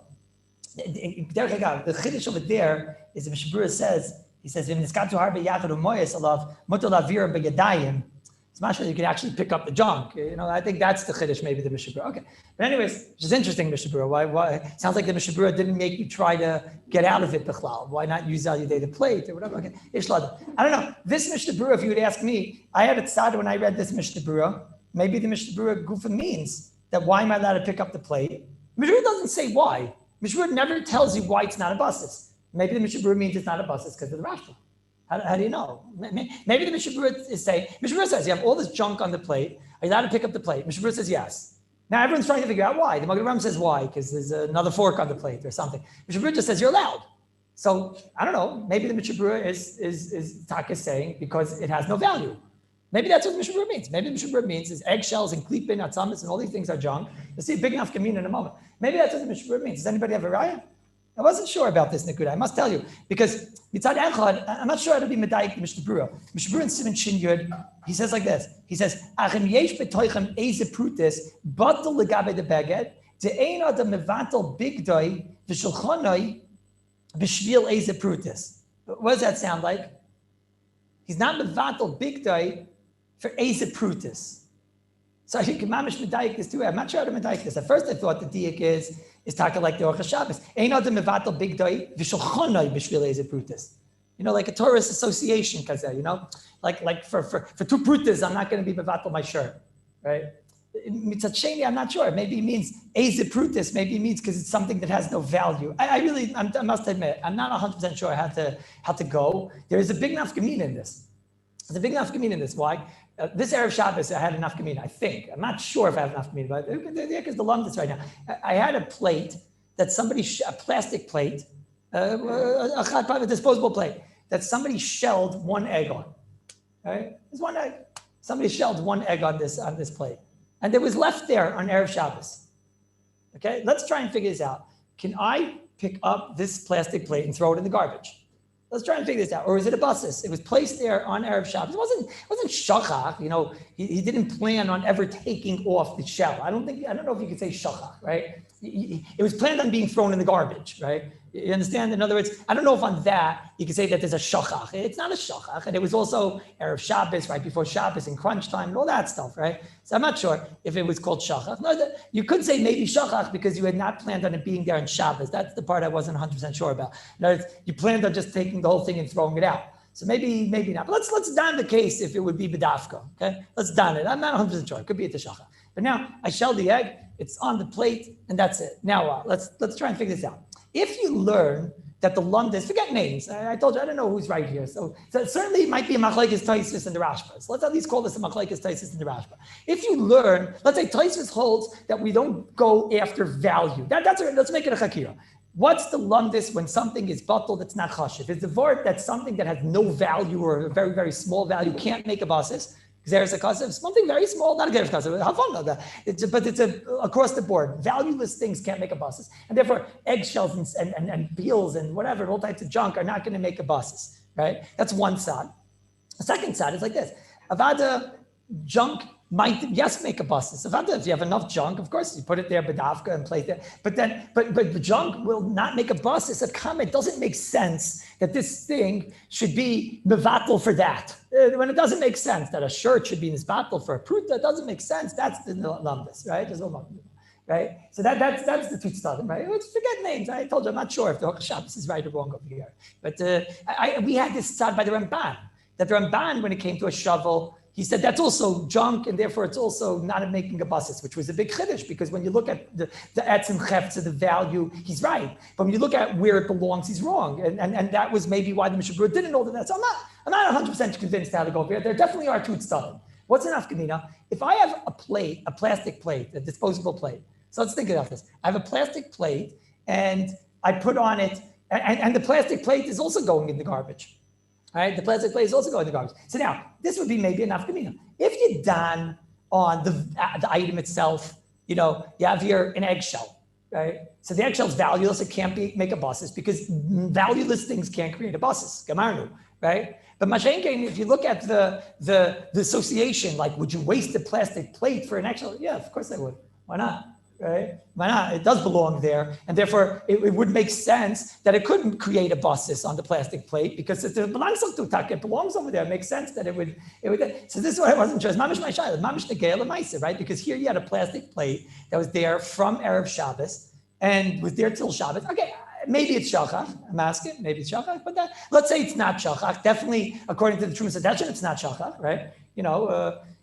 The Chiddush over there is the Mishnah Berurah says, he says, "In Niskatu Harbe Yachad Umoyes Alav Mutal Avira B'Yadayim." It's not sure you can actually pick up the junk. I think that's the Chiddush, maybe the Mishnah Berurah. Okay, but anyways, which is interesting, Mishnah Berurah. Why? Sounds like the Mishnah Berurah didn't make you try to get out of it, Bechlal. Why not use Al Yedei the plate or whatever? Okay, Ishlad. I don't know. This Mishnah Berurah, if you would ask me, I had it started when I read this Mishnah Berurah. Maybe the Mishnah Berurah Gufa means that why am I allowed to pick up the plate? Mishnah Berurah doesn't say why. Mishnah Berurah never tells you why it's not a basis. Maybe the Mishnah Berurah means it's not a basis because of the Rashba. How do you know? Maybe the Mishnah Berurah is saying, Mishnah Berurah says, you have all this junk on the plate. Are you allowed to pick up the plate? Mishnah Berurah says yes. Now everyone's trying to figure out why. The Mogen Avram says why, because there's another fork on the plate or something. Mishnah Berurah just says you're allowed. So I don't know. Maybe the Mishnah Berurah is Taka saying because it has no value. Maybe that's what the Mishnah Berurah means. Maybe the Mishnah Berurah means is eggshells and klipin, atzamis, and all these things are junk. You'll see a big enough kamina in a moment. Maybe that's what the Mishnah Berurah means. Does anybody have a raya? I wasn't sure about this, Nikuda. I must tell you, because Mitzad Echad, I'm not sure how to be medayik Mishnah Berurah. Mishnah Berurah in Siman Shin Yud, he says like this. He says, "Achem yesh betoichem eze prutis batel legabe de beged de'ein adam mevatel bigdoi v'shulchanoi b'shvil eze prutis." What does that sound like? He's not mevatel bigdoi for eze prutis. So you can mamish medayik this too. I'm not sure how to medayik this. At first I thought the diak is talking like the Orcha Shabbos. Ein adam mevatel big day v'shulchanai b'shvil eze prutas. Like a tourist association kaze, like for 2 prutas, I'm not going to be mevatel my shirt, right? Mitzat sheni, I'm not sure. Maybe it means eze prutas. Maybe it means because it's something that has no value. I must admit, I'm not 100% sure how to go. There is a big nafkamina in this. There's a big nafkamina in this. Why? This Erev Shabbos, I had a nafkamina, I think. I'm not sure if I have a nafkamina, but because the lumdus right now. I had a plate that somebody, a plastic plate, a disposable plate, that somebody shelled 1 egg on. Right? There's 1 egg. Somebody shelled 1 egg on this plate. And it was left there on Erev Shabbos. Okay, let's try and figure this out. Can I pick up this plastic plate and throw it in the garbage? Let's try and figure this out. Or is it a basis? It was placed there on Erev Shabbos. It wasn't shachach. He didn't plan on ever taking off the shell. I don't know if you could say shachach, right? It was planned on being thrown in the garbage, right? You understand? In other words, I don't know if on that you could say that there's a shachach. It's not a shachach. And it was also Erev Shabbos, right before Shabbos and crunch time and all that stuff, right? So I'm not sure if it was called shachach. No, you could say maybe shachach because you had not planned on it being there on Shabbos. That's the part I wasn't 100% sure about. In other words, you planned on just taking the whole thing and throwing it out. So maybe not. But let's down the case if it would be bedafka, okay? Let's down it. I'm not 100% sure. It could be a teshachach. But now I shelled the egg. It's on the plate, and that's it. Now let's try and figure this out. If you learn that the lumdus, forget names. I told you I don't know who's right here. So certainly it might be a machlekes Tosfos and the Rashba. So let's at least call this a machlekes Tosfos and the Rashba. If you learn, let's say Tosfos holds that we don't go after value. Let's make it a chakira. What's the lumdus when something is bottled that's not chashiv? It's the word that's something that has no value or a very, very small value, can't make a basis. There's a kasev, something very small, not a geref kasev. How fun but it's across the board. Valueless things can't make a basis, and therefore eggshells and peels and whatever, all types of junk are not going to make a basis, right? That's one side. The second side is like this: avada junk might make a basis. If you have enough junk, of course you put it there, bedavka and plate there. But junk will not make a basis. A comment doesn't make sense that this thing should be mevatel for that. When it doesn't make sense that a shirt should be in this battle for a pruta, it doesn't make sense. That's the lumdus, right? There's no lumdus, right? So that's the tutstadim, right? Let's forget names. I told you I'm not sure if the Orcha Shabbos is right or wrong over here. But we had this side by the Ramban, that the Ramban, when it came to a shovel, he said that's also junk, and therefore it's also not making a basis, which was a big chiddush, because when you look at the etzim chefza, the value, he's right. But when you look at where it belongs, he's wrong. And that was maybe why the Mishnah Berurah didn't know that. So I'm not 100% convinced how to go here. There definitely are two stuff. What's an afkamina? If I have a plastic plate, a disposable plate. So let's think about this. I have a plastic plate, and I put on it, and the plastic plate is also going in the garbage. All right, the plastic plate is also going in the garbage. So now, this would be maybe an nafkamina. If you done on the item itself, you have here an eggshell, right? So the eggshell is valueless; it can't make a basis because valueless things can't create a basis. Gamarnu, right? But mashenkein, if you look at the association, like, would you waste a plastic plate for an eggshell? Yeah, of course I would. Why not? Right? Why not? It does belong there, and therefore it would make sense that it couldn't create a basis on the plastic plate because it belongs to tak. It belongs over there. It makes sense that it would. So this is what I wasn't sure. It's mamish my shayla, mamish negela ma'aser, right? Because here you had a plastic plate that was there from Erev Shabbos and was there till Shabbos. Okay, maybe it's shachach. I'm asking, maybe it's shachach, but let's say it's not shachach. Definitely, according to the Trumas Hadeshin, it's not shachach, right?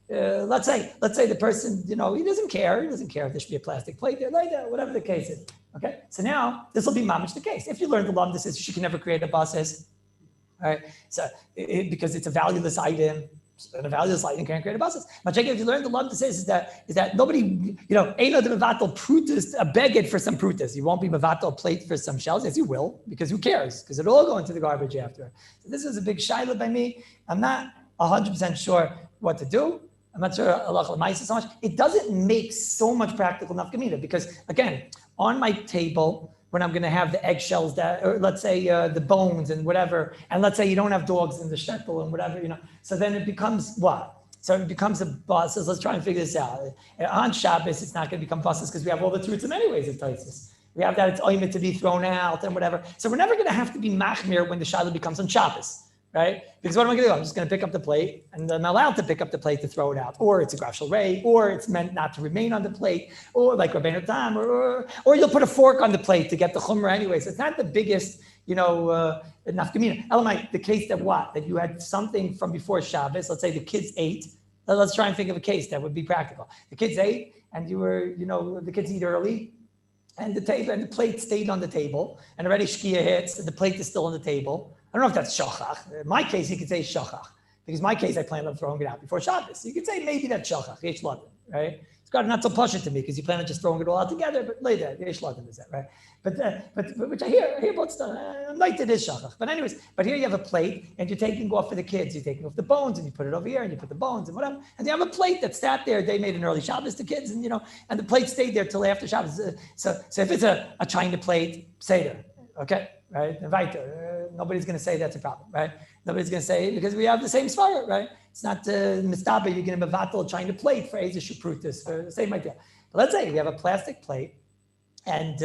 Let's say the person, he doesn't care. He doesn't care if there should be a plastic plate there, like that, whatever the case is. Okay, so now this will be mamish the case. If you learn the law, this is she can never create a basis, all right? So because it's a valueless item, and a valueless item can't create a basis. But check if you learn the law, this is that nobody, ain't no mevatel prutas a beged for some prutas. You won't be mevatel plate for some shells. Yes, you will, because who cares? Because it'll all go into the garbage after. So this was a big shaila by me. I'm not 100% sure what to do. I'm not sure halacha l'maisa so much. It doesn't make so much practical nafkamina because, again, on my table, when I'm going to have the eggshells, or let's say the bones and whatever, and let's say you don't have dogs in the shtetl and whatever, so then it becomes what? So it becomes a basis. Let's try and figure this out. On Shabbos, it's not going to become basis because we have all the truths in many ways of Tosfos. We have that it's oimid to be thrown out and whatever. So we're never going to have to be machmir when the shaila becomes on Shabbos. right? Because what am I going to do? I'm just going to pick up the plate, and I'm allowed to pick up the plate to throw it out, or it's a grashal ray, or it's meant not to remain on the plate, or like Rabbeinu Tam, or you'll put a fork on the plate to get the chumrah anyway. So it's not the biggest, nafkamina. Elamai, the case that you had something from before Shabbos. Let's say the kids ate. Let's try and think of a case that would be practical. The kids ate, and the kids eat early. And the table and the plate stayed on the table, and already shkia hits, and the plate is still on the table. I don't know if that's shachach. In my case, you could say shachach, because in my case, I plan on throwing it out before Shabbos. You could say maybe that's shachach, yesh laden, right? It's got not so pasha to me, because you plan on just throwing it all out together, but later, yesh laden is that, right? But which I hear about stuff. Like it is shachach. But anyways, here you have a plate, and you're taking off for the kids. You're taking off the bones, and you put it over here, and you put the bones, and whatever. And you have a plate that sat there. They made an early Shabbos, the kids, and and the plate stayed there till after Shabbos. So if it's a China plate, Seder, okay, right? Weiter. Nobody's going to say that's a problem, right? Nobody's going to say, because we have the same svara, right? It's not mistaba, you're going to mevatel China plate for Eza Shuprutis, for the same idea. But let's say we have a plastic plate, and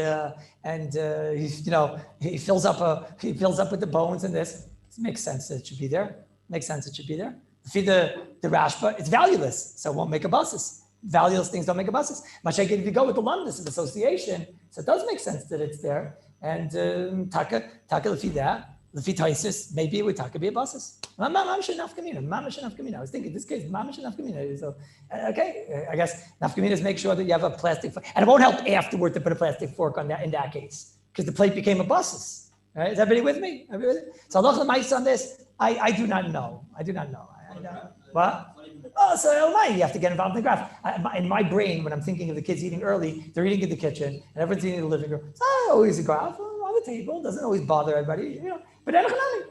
he fills up with the bones and this. It makes sense that it should be there. Makes sense it should be there. Feed the rashba, it's valueless, so it won't make a buses. Valueless things don't make a buses. Mashake, if you go with the London association, so it does make sense that it's there. And taka lefi that. Lefi taisis, maybe it would taka be a buses. I was thinking this case, mamash nafkamina. So okay, I guess nafkamina is make sure that you have a plastic fork, and it won't help afterward to put a plastic fork on that in that case, because the plate became a buses. Right? Is everybody with me? So Allah the on this, I do not know. I do not know. What? Oh, so you have to get involved in the graph. In my brain, when I'm thinking of the kids eating early, they're eating in the kitchen, and everyone's eating in the living room. It's not always a graph on the table. Doesn't always bother everybody, But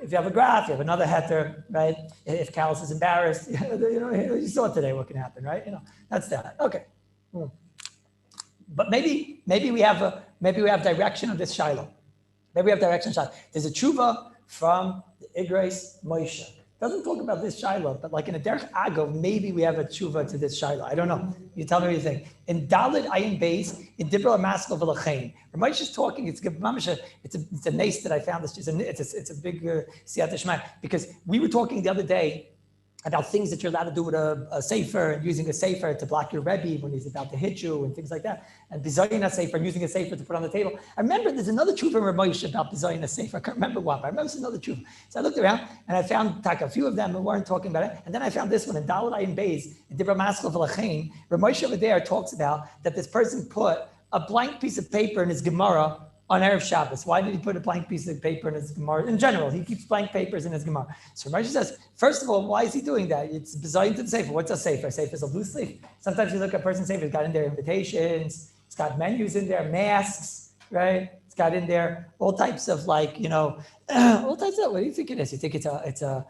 if you have a graph, you have another heter, right? If Kallus is embarrassed, you saw today what can happen, right? That's that. Okay. But maybe we have direction of this shiloh. Maybe we have direction of shiloh. There's a tshuva from the Igreis Moshe. Doesn't talk about this shiloh, but like in a derech agov, maybe we have a tshuva to this shiloh. I don't know. You tell me what you think. In Dalit Ayin Beis, in Dibra Maskal V'Lachain, Ramesh is talking. It's a nace that I found. It's a big siyat shema, because we were talking the other day about things that you're allowed to do with a sefer, and using a sefer to block your Rebbe when he's about to hit you and things like that. And bizayin a sefer, and using a sefer to put on the table. I remember there's another tshuva from Ramesh about bizayin a sefer. I can't remember what, but I remember there's another tshuva. So I looked around and I found a few of them who weren't talking about it. And then I found this one in Dalit Ayin Beis, in Dibra Maskal V'Lachain. Ramesh over there talks about that this person put a blank piece of paper in his Gemara on Erev Shabbos. Why did he put a blank piece of paper in his Gemara? In general, he keeps blank papers in his Gemara. So Rashi says, first of all, why is he doing that? It's bizarre to the Sefer. What's a Sefer? A Sefer is a loose leaf. Sometimes you look at a person's Sefer, it's got in there invitations, it's got menus in there, masks, right? It's got in there all types of all types of, what do you think it is? You think it's a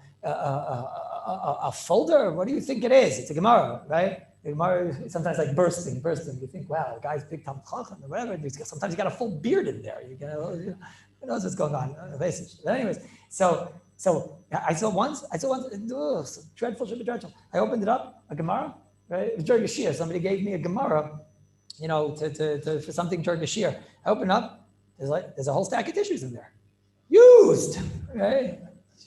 folder? What do you think it is? It's a Gemara, right? The Gemara is sometimes like bursting. You think, wow, the guy's big Tam Chacham or whatever. Sometimes you got a full beard in there. Who knows what's going on? But anyways, so I saw once, so dreadful, should be dreadful. I opened it up, a Gemara, right? It was during a Shiur. Somebody gave me a Gemara, for something during a Shiur. I opened up, there's a whole stack of tissues in there. Used, right? What's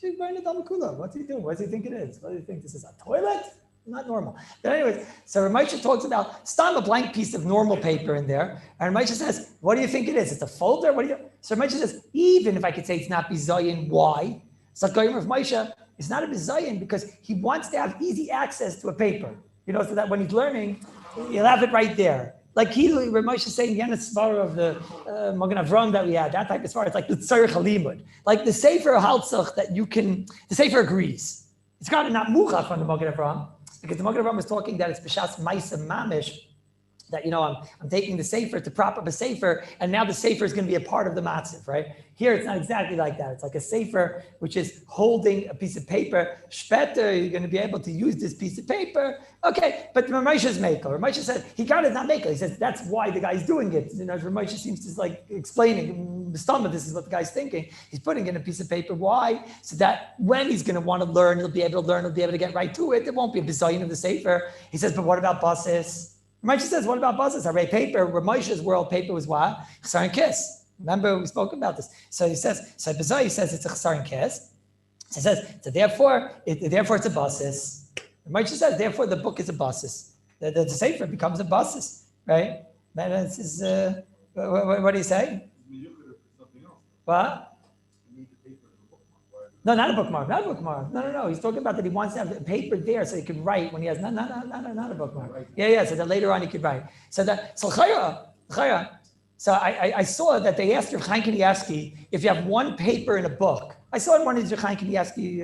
he doing? What does he think it is? What do you think this is, a toilet? Not normal. But anyways, so Ramesha talks about a blank piece of normal paper in there. And Ramesha says, what do you think it is? It's a folder? So Ramesha says, even if I could say it's not bizayin, why? So Ramesha, it's not a bizayin because he wants to have easy access to a paper. So that when he's learning, he'll have it right there. Like Ramesha is saying, the svara of the Magen Avraham that we had, that type of svara, it's like the tzarich halimud. Like the Sefer haltzach that the Sefer agrees. It's got to not muchach from the Magen Avraham. Because the Magen Avraham is talking that it's b'shas ma'isa mamish, that I'm taking the sefer to prop up a sefer, and now the sefer is going to be a part of the matzif, right? Here it's not exactly like that. It's like a sefer which is holding a piece of paper. Shpeter, you're going to be able to use this piece of paper. Okay, but Ramesha's maker. Ramesha said he got it not maker. He says that's why the guy's doing it. Ramesha seems to like explaining the stomach. This is what the guy's thinking. He's putting in a piece of paper. Why? So that when he's going to want to learn, he'll be able to learn. He'll be able to get right to it. There won't be a bizayin of the sefer. He says, but what about basis? Ramesha says, what about basis? Array paper. Ramesha's world paper was what? Chasar and kiss. Remember, we spoke about this. So he says, he says it's a chasar and kiss. So it says, so therefore it's a basis. Moshe says, therefore the book is a basis. The sefer becomes a basis, right? This is, what do you say? You could have put something else. What? You need the paper as a bookmark. No, not a bookmark, not a bookmark. No. He's talking about that he wants to have paper there so he can write when he has, not a bookmark. Yeah, so that later on he could write. So chaya. So I saw that they asked Rav Chaim Kanievsky if you have one paper in a book. I saw in one of the Rav Chaim Kanievsky,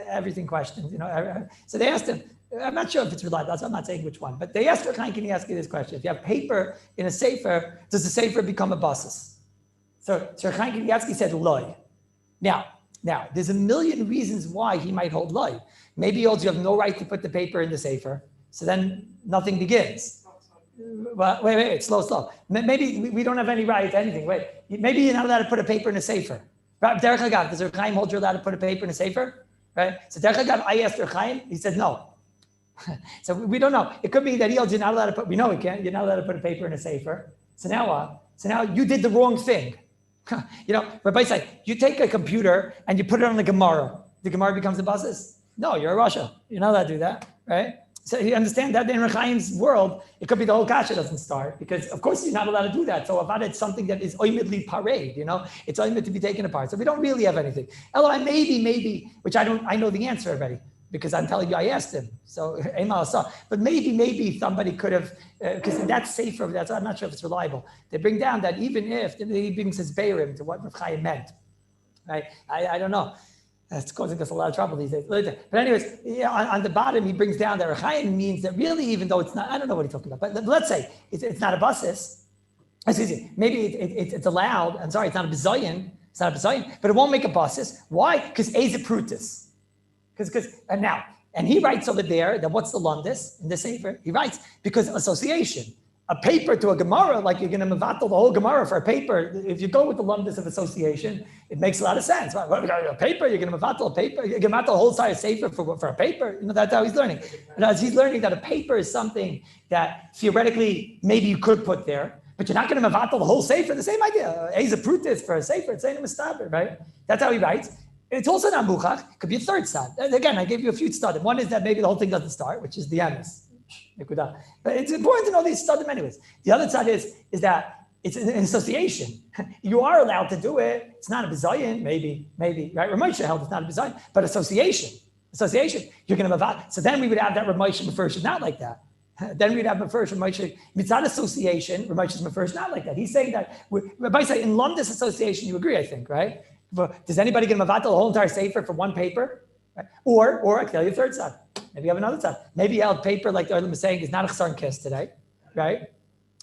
everything questions, So they asked him, I'm not sure if it's reliable, so I'm not saying which one, but they asked Rav Chaim Kanievsky this question. If you have paper in a sefer, does the sefer become a basis? So Rav Chaim Kanievsky said, loy. Now, there's a million reasons why he might hold loy. Maybe he holds you have no right to put the paper in the sefer, so then nothing begins. Well, wait, slow. Maybe we don't have any right to anything. Wait, maybe you're not allowed to put a paper in a sefer. Derech Hagav, does Rav Chaim hold you allowed to put a paper in a sefer? Right? So Derech Hagav, I asked Rav Chaim, he said no. So we don't know. It could be that he holds you're not allowed to put, we know we can't, you're not allowed to put a paper in a sefer. So now what? So now you did the wrong thing. Rabbi said, you take a computer and you put it on the Gemara. The Gemara becomes a basis? No, you're a Russia. You're not allowed to do that, right? So you understand that in Rav Chaim's world, it could be the whole kasha doesn't start because of course you're not allowed to do that. So about it's something that is oimidly parade, it's oimid to be taken apart. So we don't really have anything. Eloi, maybe, which I know the answer already because I'm telling you I asked him. So but maybe somebody could have, because in that sefer, I'm not sure if it's reliable. They bring down that even if he brings his beirim to what Rav Chaim meant, right? I don't know. It's causing us a lot of trouble these days. But anyways, on the bottom, he brings down that Rav Chaim means that really, even though it's not, I don't know what he's talking about, but let's say it's not a basis. Excuse me, maybe it's allowed. I'm sorry, it's not a bizayin. It's not a bizayin, but it won't make a basis. Why? Because Eza Prutis. And he writes over there that what's the Lundis in the Sefer? He writes because association. A paper to a Gemara, like you're going to mevatel the whole Gemara for a paper. If you go with the lumdus of association, it makes a lot of sense. A paper, you're going to mevatel a paper. You're going to mevatel a whole side of sefer for a paper. That's how he's learning. And as he's learning that a paper is something that theoretically maybe you could put there, but you're not going to mevatel the whole sefer. The same idea. Eza prutis for a sefer. It's ain't a mistaber, right? That's how he writes. It's also not muchach. It could be a third side. Again, I gave you a few studies. One is that maybe the whole thing doesn't start, which is the emes. But it's important to know these studies anyways. The other side is that it's an association. You are allowed to do it. It's not a bizayin, maybe, right? Ramosha held it's not a bizayin, but association. You're going to mavad. So then we would have that Ramosha Mefurish not like that. Then we'd have Mefurish Ramosha. It's not association. Ramosha's Mefurish not like that. He's saying that. Rabbi say in Lumdus association, you agree, I think, right? But does anybody get mavad the whole entire sefer for one paper? Right? Or I can tell you a third side. Maybe you have another side. Maybe you have paper like the Olam is saying is not a chasar kiss today, right?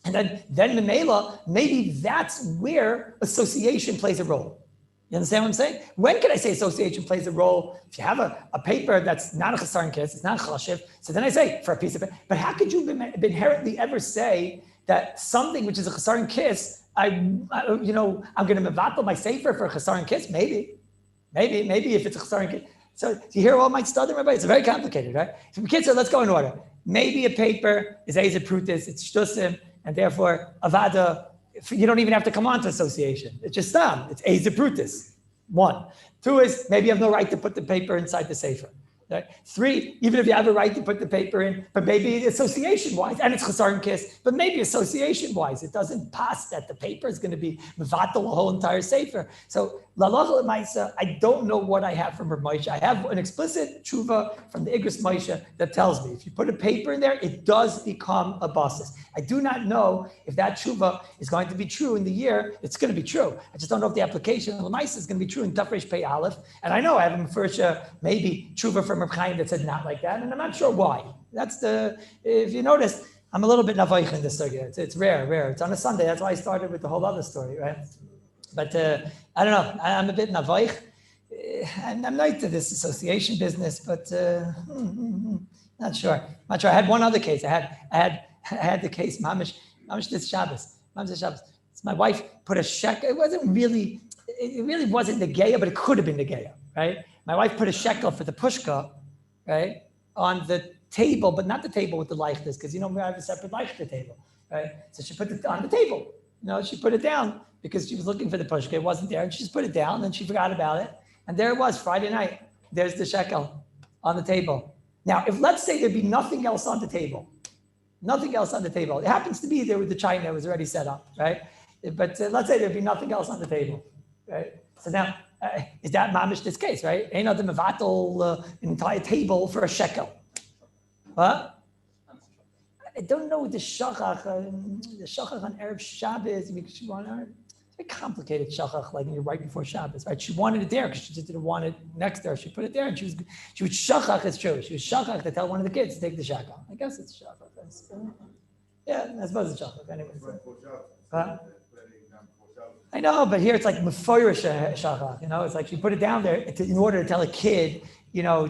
And then Memela, maybe that's where association plays a role. You understand what I'm saying? When can I say association plays a role? If you have a paper that's not a chasar kiss, it's not a chashiv, so then I say for a piece of it. But how could you inherently ever say that something which is a chasar kiss, I'm going to mevatel my sefer for a chasar kiss? Maybe if it's a chasar kiss. So you hear all my studying, Rabbi? It's very complicated, right? So kids, let's go in order. Maybe a paper is Eza Prutis, it's Shtusim, and therefore Avada, you don't even have to come on to association. It's just Stam, it's Eza Prutis. 1. 2 is maybe you have no right to put the paper inside the sefer. Right? 3, even if you have a right to put the paper in, but maybe association-wise, and it's chasar and kiss, but maybe association-wise, it doesn't pass that the paper is going to be mevatel the whole entire sefer. So, lalacha l'maisa, I don't know what I have from Rav Moshe. I have an explicit tshuva from the Igros Moshe that tells me if you put a paper in there, it does become a basis. I do not know if that tshuva is going to be true in the year. It's going to be true. I just don't know if the application of l'maisa is going to be true in Tafresh Pei Aleph. And I know I have a first maybe tshuva from Rav Chaim that said not like that, and I'm not sure why. If you notice, I'm a little bit navaich in this sugya. It's rare. It's on a Sunday. That's why I started with the whole other story, right? But I don't know. I'm a bit navaich. I'm not to this association business, but not sure. I had one other case. I had the case mamish this Shabbos. So my wife put a shekel. It really wasn't the geya, but it could have been the geya, right? My wife put a shekel for the pushka, right, on the table, but not the table with the leichtas, because we have a separate leichter table, right? So she put it on the table. She put it down because she was looking for the pushka. It wasn't there, and she just put it down, and she forgot about it. And there it was, Friday night. There's the shekel on the table. Now, if let's say there'd be nothing else on the table, it happens to be there with the china that was already set up, right? But let's say there'd be nothing else on the table, right? So now, is that mamish this case, right? Ain't nothing mevatel an entire table for a shekel. What? I don't know the shachach on Erev Shabbos. It's very complicated shachach, like right before Shabbos, right? She wanted it there because she just didn't want it next to her. She put it there, and she was shachach. It's true. She was shachach to tell one of the kids to take the shekel. I guess it's shachach. Yeah, I suppose it's shachach. Anyway. I know, but here it's like mefoirish shachach. You know, it's like she put it down there in order to tell a kid. You know,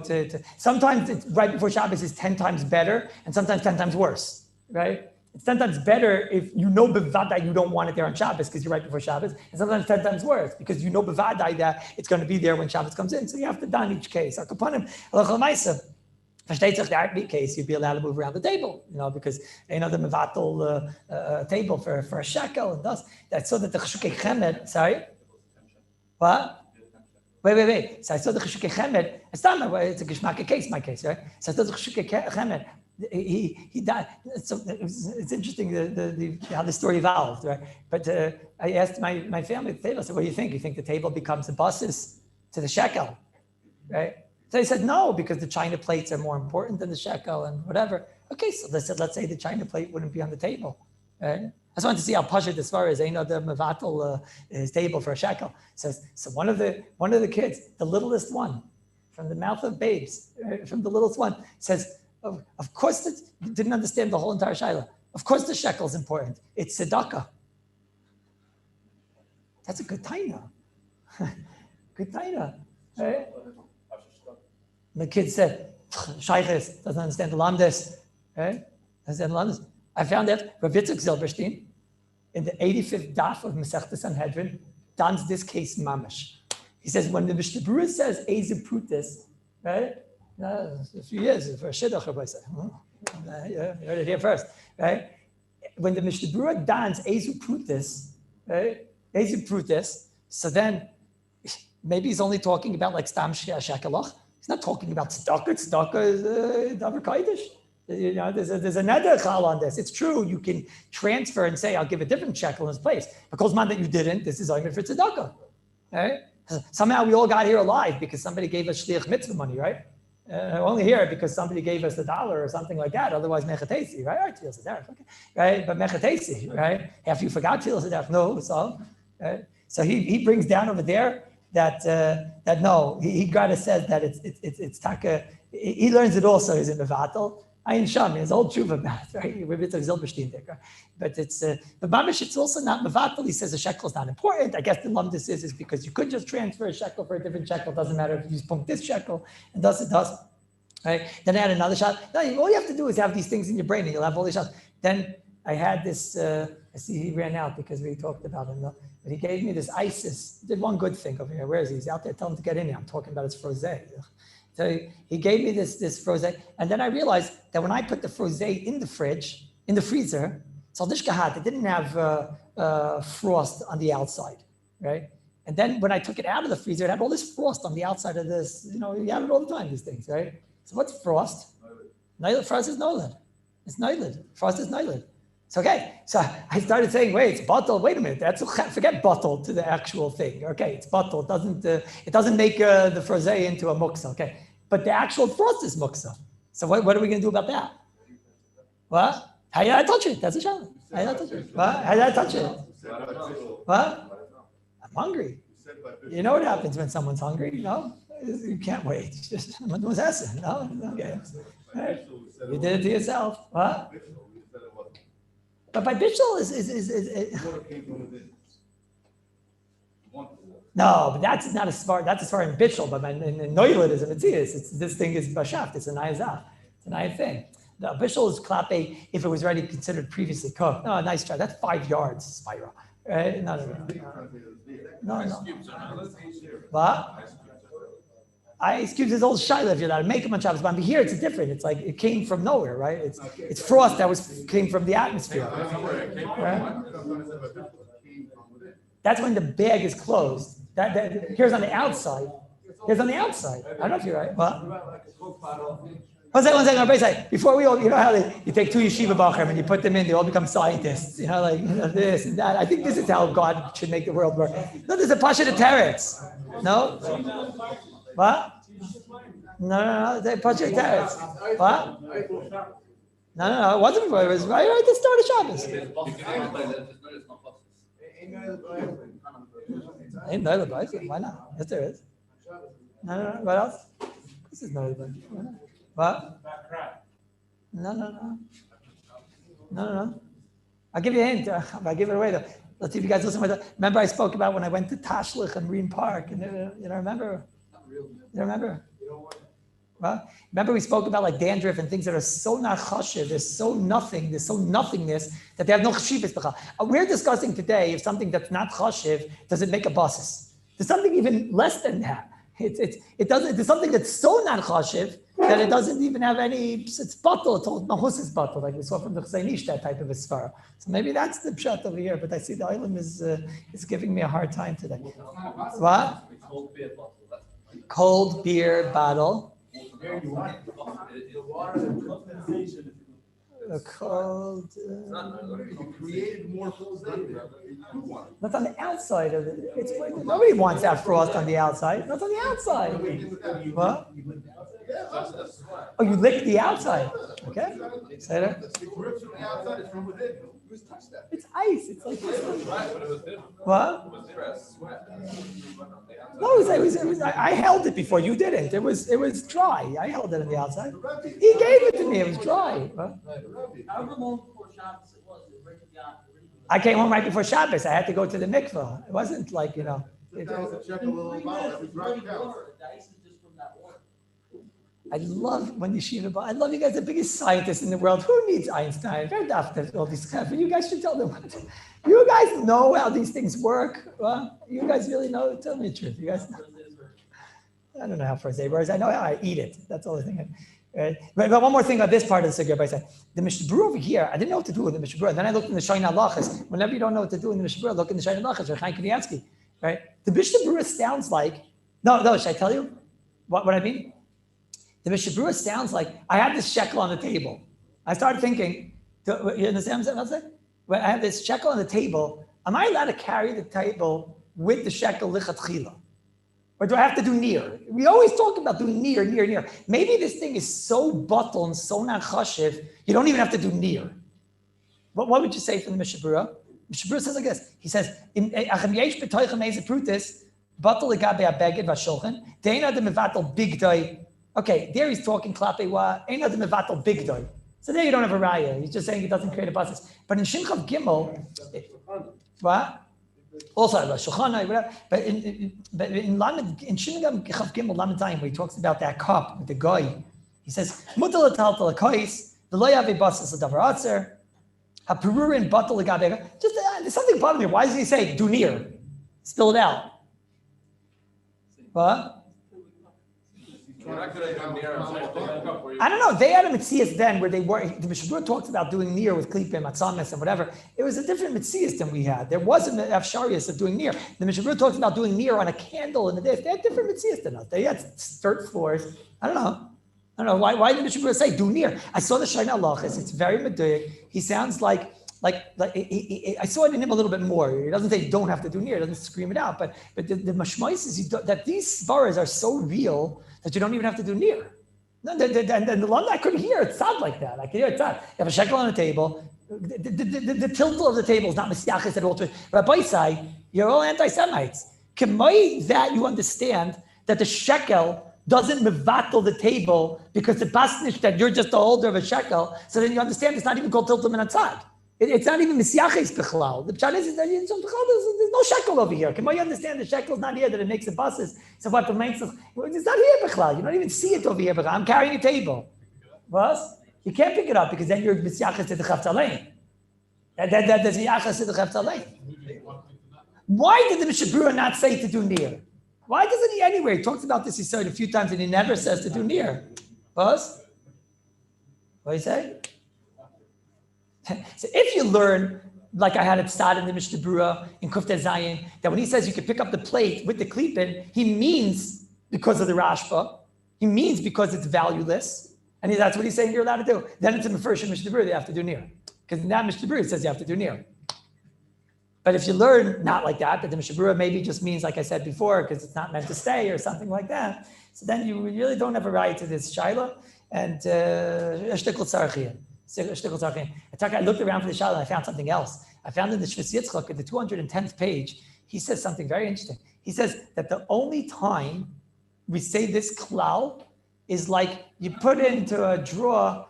sometimes it's right before Shabbos is 10 times better, and sometimes 10 times worse, right? It's 10 times better if you know bevadai you don't want it there on Shabbos because you're right before Shabbos, and sometimes 10 times worse because you know bevadai that it's going to be there when Shabbos comes in. So you have to don each case. Akapanim, halachos ma'aseh. Versteht sich that case, you'd be allowed to move around the table, you know, because you know the mevatel table for a shekel and thus that's so that the cheshukei chemed. Sorry, what? Wait. So I saw the cheshukei chemed. It's a geshmaka case, my case, right? So I saw the cheshukei chemed. He died. So it's interesting how the story evolved, right? But I asked my family at the table. I said, "What do you think? You think the table becomes the buses to the shekel, right?" So they said, "No, because the china plates are more important than the shekel and whatever." Okay, so they said, "Let's say the china plate wouldn't be on the table." Right? I just wanted to see how pashut as far as the mevatel is table for a shekel. So one of the kids, the littlest one, from the mouth of babes, from the littlest one, says, "Of course, didn't understand the whole entire shaila. Of course, the shekel is important. It's tzedakah." That's a good taina. Good taina. Right? The kid said, "Shayches doesn't understand the lamdes." Right? Doesn't understand the lamdes. I found that Rabbi Zilberstein, in the 85th daf of Masechta Sanhedrin, dons this case mamash. He says, when the Mishnah Berurah says Eze Prutis, right? A few years for a shidduch, Rabbi said. You heard it here first, right? When the Mishnah Berurah dons Eze Prutis, right? Eze Prutis, so then maybe he's only talking about like Stam Shekelach. He's not talking about tzedakah. Tzedakah is davar kodesh. You know, there's a neder chal on this. It's true, you can transfer and say, I'll give a different shekel in his place. Because man that you didn't, this is only for tzedakah. Right? Somehow we all got here alive because somebody gave us shliach mitzvah money, right? Only here because somebody gave us $1 or something like that. Otherwise, mechatesi, right? All right, tefillah sedach, okay, right? But mechatesi, right? After you forgot tefillah sedach, no, so, right? So he brings down over there that no, he gotta says that it's taka. He learns it also. He's in mevatel. Ayin Sham, his old tshuva about, right? We're a bit of Zilberstein there, but but mamish, it's also not mevatel. He says the shekel is not important. I guess the lumdus is because you could just transfer a shekel for a different shekel. It doesn't matter if you use punct this shekel, and thus it does. Right? Then I had another shot. No, all you have to do is have these things in your brain, and you'll have all these shots. Then I had this. I see he ran out because we talked about him. But he gave me this ISIS. He did one good thing over here. Where is he? He's out there. Tell him to get in here. I'm talking about his frosé. So he gave me this frosé, and then I realized that when I put the frosé in the fridge, in the freezer, it didn't have frost on the outside, right? And then when I took it out of the freezer, it had all this frost on the outside of this. You know, you have it all the time, these things, right? So what's frost? Nylid. Frost is nylid. It's nylid. Frost is nylid. So okay, so I started saying, wait, it's bottle. Wait a minute, forget bottle to the actual thing. Okay, it's bottle. It doesn't make the frosé into a muksa. Okay, but the actual frost is muksa. So what are we going to do about that? What? How did I touch it? That's a shot. How did I touch it? What? How did I touch it? What? I'm hungry. You know what happens when someone's hungry? No, you can't wait. Just was asking. No, okay. Right. You did it to yourself. What? But by Bishul is no, but that's not as far. That's as far in Bishul. But in Noilid is a Matthias. This thing is Bashaft. It's a Nayazah. It's a Naya thing. The Bishul is Klape if it was already considered previously cooked. No, nice try. That's 5 yards, Spyro. Right? No. What? Ice cubes is old shaila if you're allowed to make them on Shabbos. But here it's different. It's like it came from nowhere, right? It's frost that came from the atmosphere. Right? That's when the bag is closed. That here's on the outside. It's on the outside. I don't know if you're right. What? Like a Coke bottle. One second, Rabbi, before we all, you know how you take two yeshiva bachrim and you put them in, they all become scientists, this and that. I think this is how God should make the world work. No, there's a pasha to teretz. No? What? No, there's a pasha to teretz. What? No, it wasn't before, it was right at the start of Shabbos. Ain't no Rabbi, why not? Yes, there is. No, what else? This is no Rabbi. Why not? What? No. I'll give you a hint. I'll give it away though. Let's see if you guys listen. Remember I spoke about when I went to Tashlich and Marine Park, and remember? You remember? Well, remember we spoke about like dandruff and things that are so not chashiv, there's so nothingness that they have no chashivas b'chal. We're discussing today if something that's not chashiv, does it make a basis? There's something even less than that. It doesn't. There's something that's so not chashiv that it doesn't even have any. It's bottle. It's all mahus's bottle, like we saw from the Chseinish, that type of a svara. So maybe that's the pshat over here. But I see the island is giving me a hard time today. What? Cold beer bottle. A cold. You created more frost. That's on the outside of it. Nobody wants that frost on the outside. That's on the outside. What? Oh, you lick the outside. Okay. Say that. It's ice. It's like what? No, it was. I held it before. You didn't. It was dry. I held it on the outside. He gave it to me. It was dry. What? However long before Shabbos it was, right to the opposite. I came home right before Shabbos. I had to go to the mikveh. It wasn't like, Check a little bottle every drop counts. The ice is just from that water. I love when yeshiva. I love you guys, the biggest scientists in the world. Who needs Einstein? Very often all these stuff. You guys should tell them. You guys know how these things work. Well, you guys really know. Tell me the truth. You guys know. I don't know how first day works. I know how I eat it. That's all I think. Right? But one more thing on this part of the sugya, I said the Mishnah Berurah over here. I didn't know what to do with the Mishnah Berurah. And then I looked in the Shayna Halachos. Whenever you don't know what to do in the Mishnah Berurah, look in the Shayna Halachos or Chaim Kanievsky. Right? The Mishnah Berurah sounds like no. Should I tell you what I mean? The Mishnah Berurah sounds like I have this shekel on the table. I started thinking. You understand what I'm saying? When I have this shekel on the table, am I allowed to carry the table with the shekel lichatchila? Or do I have to do near? We always talk about doing near. Maybe this thing is so bottle and so not chashiv, you don't even have to do near. What would you say from the Mishnah Berurah? Mishnah Berurah says like this. He says, "Achem yesh b'toichem eze prutis bottle legabe abeged v'shulchan dein adam mevatel bigdai." Okay, there he's talking klape wa ein adam mevatel bigdai. So there you don't have a raya. He's just saying it doesn't create a basis. But in Shinchav Gimel, what? Also, Shulchan, whatever. But in Shinchav Gimel Lamed Zayin, where he talks about that cup with the guy, he says, "Mutal ataltal akais, the lo yave basis l'davar atzer, haperurin batal legabe." Just there's something bothering me. Why does he say do near? Spill it out. What? I don't know. They had a mitzias then where they were. The Mishnah Berurah talks about doing near with klipim, atzamis, and whatever. It was a different mitzias than we had. There wasn't an afsharias of doing near. The Mishnah Berurah talks about doing near on a candle and this. They had different mitzias than us. They had dirt floors. I don't know. Why did the Mishnah Berurah say do near? I saw the Shayna Halachos. It's very meduyik. He sounds like I saw it in him a little bit more. He doesn't say you don't have to do near. He doesn't scream it out. But the mashmais is that these svaras are so real that you don't even have to do near. And the one I couldn't hear it sound like that. I could hear it sound. You have a shekel on the table. The tiltle of the table is not misyachis at all. Rabbi say you're all anti-Semites. K'may that you understand that the shekel doesn't mevatel the table because the pasnish that you're just the holder of a shekel. So then you understand it's not even called tiltum and atzad. It's not even misyachis b'chalal. The pshat is that there's no shekel over here. Can you understand the shekel is not here that it makes the buses? So what the makes it's not here b'chalal. You don't even see it over here b'chalal. I'm carrying a table. What? You can't pick it up because then you're misyachis to the chavtalein. That's misyachis to the chavtalein. Why did the Mishnah Berurah not say to do near? Why doesn't he anywhere? He talks about this he said a few times and he never says to do near. What do you say? So if you learn, like I had it started in the Mishnah Berurah in Kuftei Zayin, that when he says you can pick up the plate with the klipin, he means because of the Rashba. He means because it's valueless. And that's what he's saying you're allowed to do. Then it's in the first Mishnah Berurah, you have to do near. Because in that Mishnah Berurah, it says you have to do near. But if you learn not like that the Mishnah Berurah maybe just means, like I said before, because it's not meant to stay or something like that, so then you really don't have a right to this Shaila. And Shtikl Tzarchian. I looked around for the Shaila and I found something else. I found in the Shvis Yitzchak at the 210th page, he says something very interesting. He says that the only time we say this klal is like you put it into a drawer,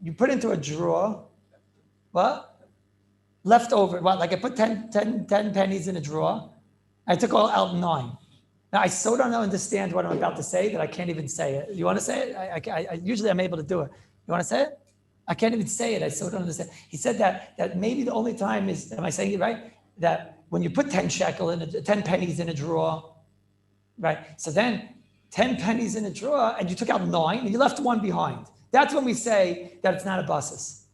you put into a drawer, what? Leftover, what? Like I put 10 pennies in a drawer, I took all out 9. Now I so don't understand what I'm about to say that I can't even say it. You want to say it? I usually I'm able to do it. You want to say it? I can't even say it. I so don't understand. He said that maybe the only time is, am I saying it right? That when you put 10 pennies in a drawer, right? So then 10 pennies in a drawer and you took out 9 and you left 1 behind. That's when we say that it's not a basis.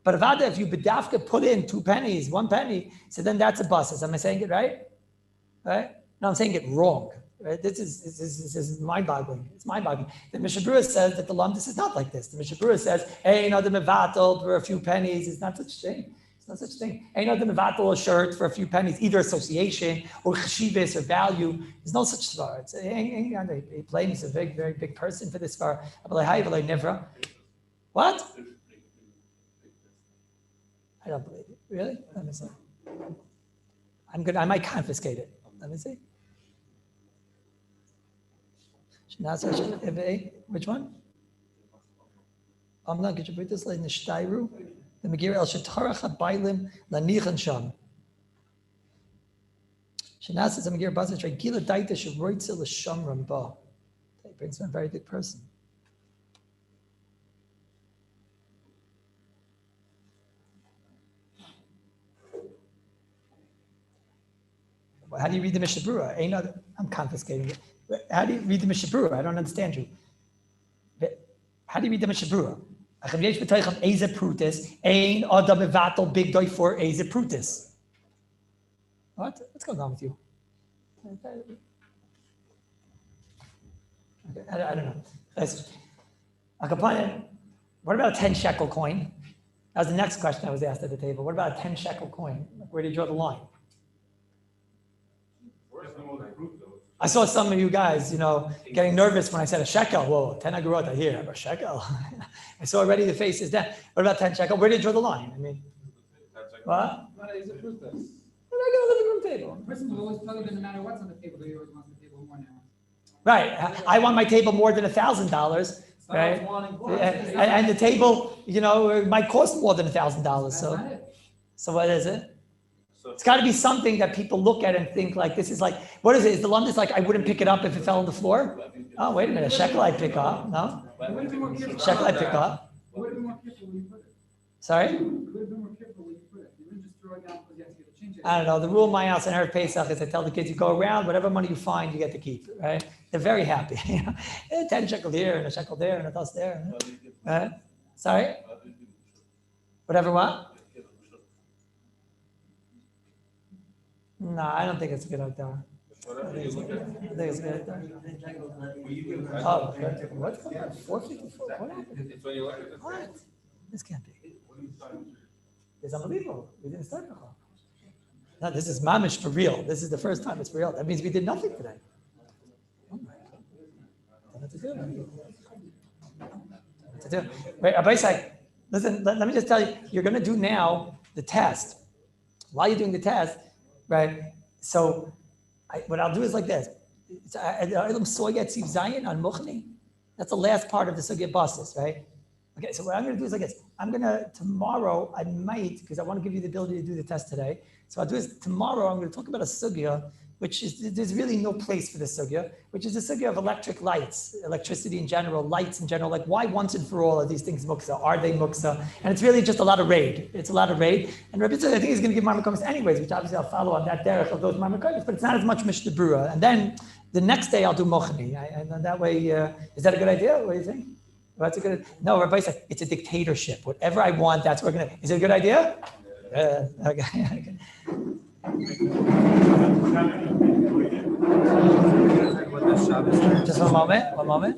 But if you bedafka put in 2 pennies, 1 penny, so then that's a basis. Am I saying it right? Right? No, I'm saying it wrong. Right? This is mind-boggling. It's mind-boggling. The Mishnah Berurah says that the Lamdus is not like this. The Mishnah Berurah says, "Hey, the mevatel for a few pennies." It's not such a thing. It's not such a thing. Hey, the mevatel a shirt for a few pennies, either association or cheshivas or value. There's no such svar. It's he blames a very big person for this svar. What? I don't believe it. Really? Let me see. I might confiscate it. Let me see. Which one? I'm not going to put this like Nishtairu. The Megir El Shatarach Bailim Lanichan Sham. Shanas is a Megir Bazach Regila Daita Shroitzel Shamram Ba. That brings me a very big person. How do you read the Mishnah Berurah? I'm confiscating it. How do you read the Mishnah Berurah? I don't understand you. How do you read the Mishnah Berurah? What? What's going on with you? Okay, I don't know. What about a 10 shekel coin? That was the next question I was asked at the table. What about a 10 shekel coin? Where do you draw the line? I saw some of you guys, getting nervous when I said a shekel. Whoa, 10 agrot, I hear, a shekel. I saw already the faces down. What about 10 shekel? Where did you draw the line? I mean, what? Is it fruit this? A regular living room table. The person will always tell you that no matter what's on the table, he always wants the table more now. Right. I want my table more than $1,000, right? And the table, might cost more than $1,000. So what is it? It's got to be something that people look at and think like, this is like, what is it? Is the London's like, I wouldn't pick it up if it fell on the floor? Oh, wait a minute, a shekel I'd pick up, no? Shekel I'd pick up. Would have been more careful when you put it. Sorry? Would have been more careful when you put it. You wouldn't just throw it down because you have to get a change it. I don't know, the rule in my house in Erev Pesach is I tell the kids, you go around, whatever money you find, you get to keep, right? They're very happy. 10 shekel here and a shekel there and a dust there. Right? Sorry? Whatever what? No, I don't think it's a good idea. I think it's a good idea. Oh, what's going on? 454? What happened? What? This can't be. It's unbelievable. We didn't start the call. No, this is mamish for real. This is the first time it's for real. That means we did nothing today. Oh my God. That's a good one. Wait, Rabbi said, listen, let me just tell you, you're going to do now the test. While you're doing the test, right? So what I'll do is like this. That's the last part of the Sugya Basis, right? Okay, so what I'm going to do is like this. Tomorrow, I might, because I want to give you the ability to do the test today. So I'll do is tomorrow, I'm going to talk about a Sugya, which is, there's really no place for the Sugya, which is the Sugya of electric lights, electricity in general, lights in general, like why once and for all are these things muksa? Are they muksa? And it's really just a lot of raid. It's a lot of raid. And Rabbi said, I think he's going to give Marmakomis anyways, which obviously I'll follow on that derech of those Marmakomis, but it's not as much Mishnah Berurah. And then the next day I'll do Mochni. And that way, is that a good idea? What do you think? Well, that's a good. No, Rabbi said, it's a dictatorship. Whatever I want, that's what we're going to. Is it a good idea? Okay. What the Shabbos? Just one moment.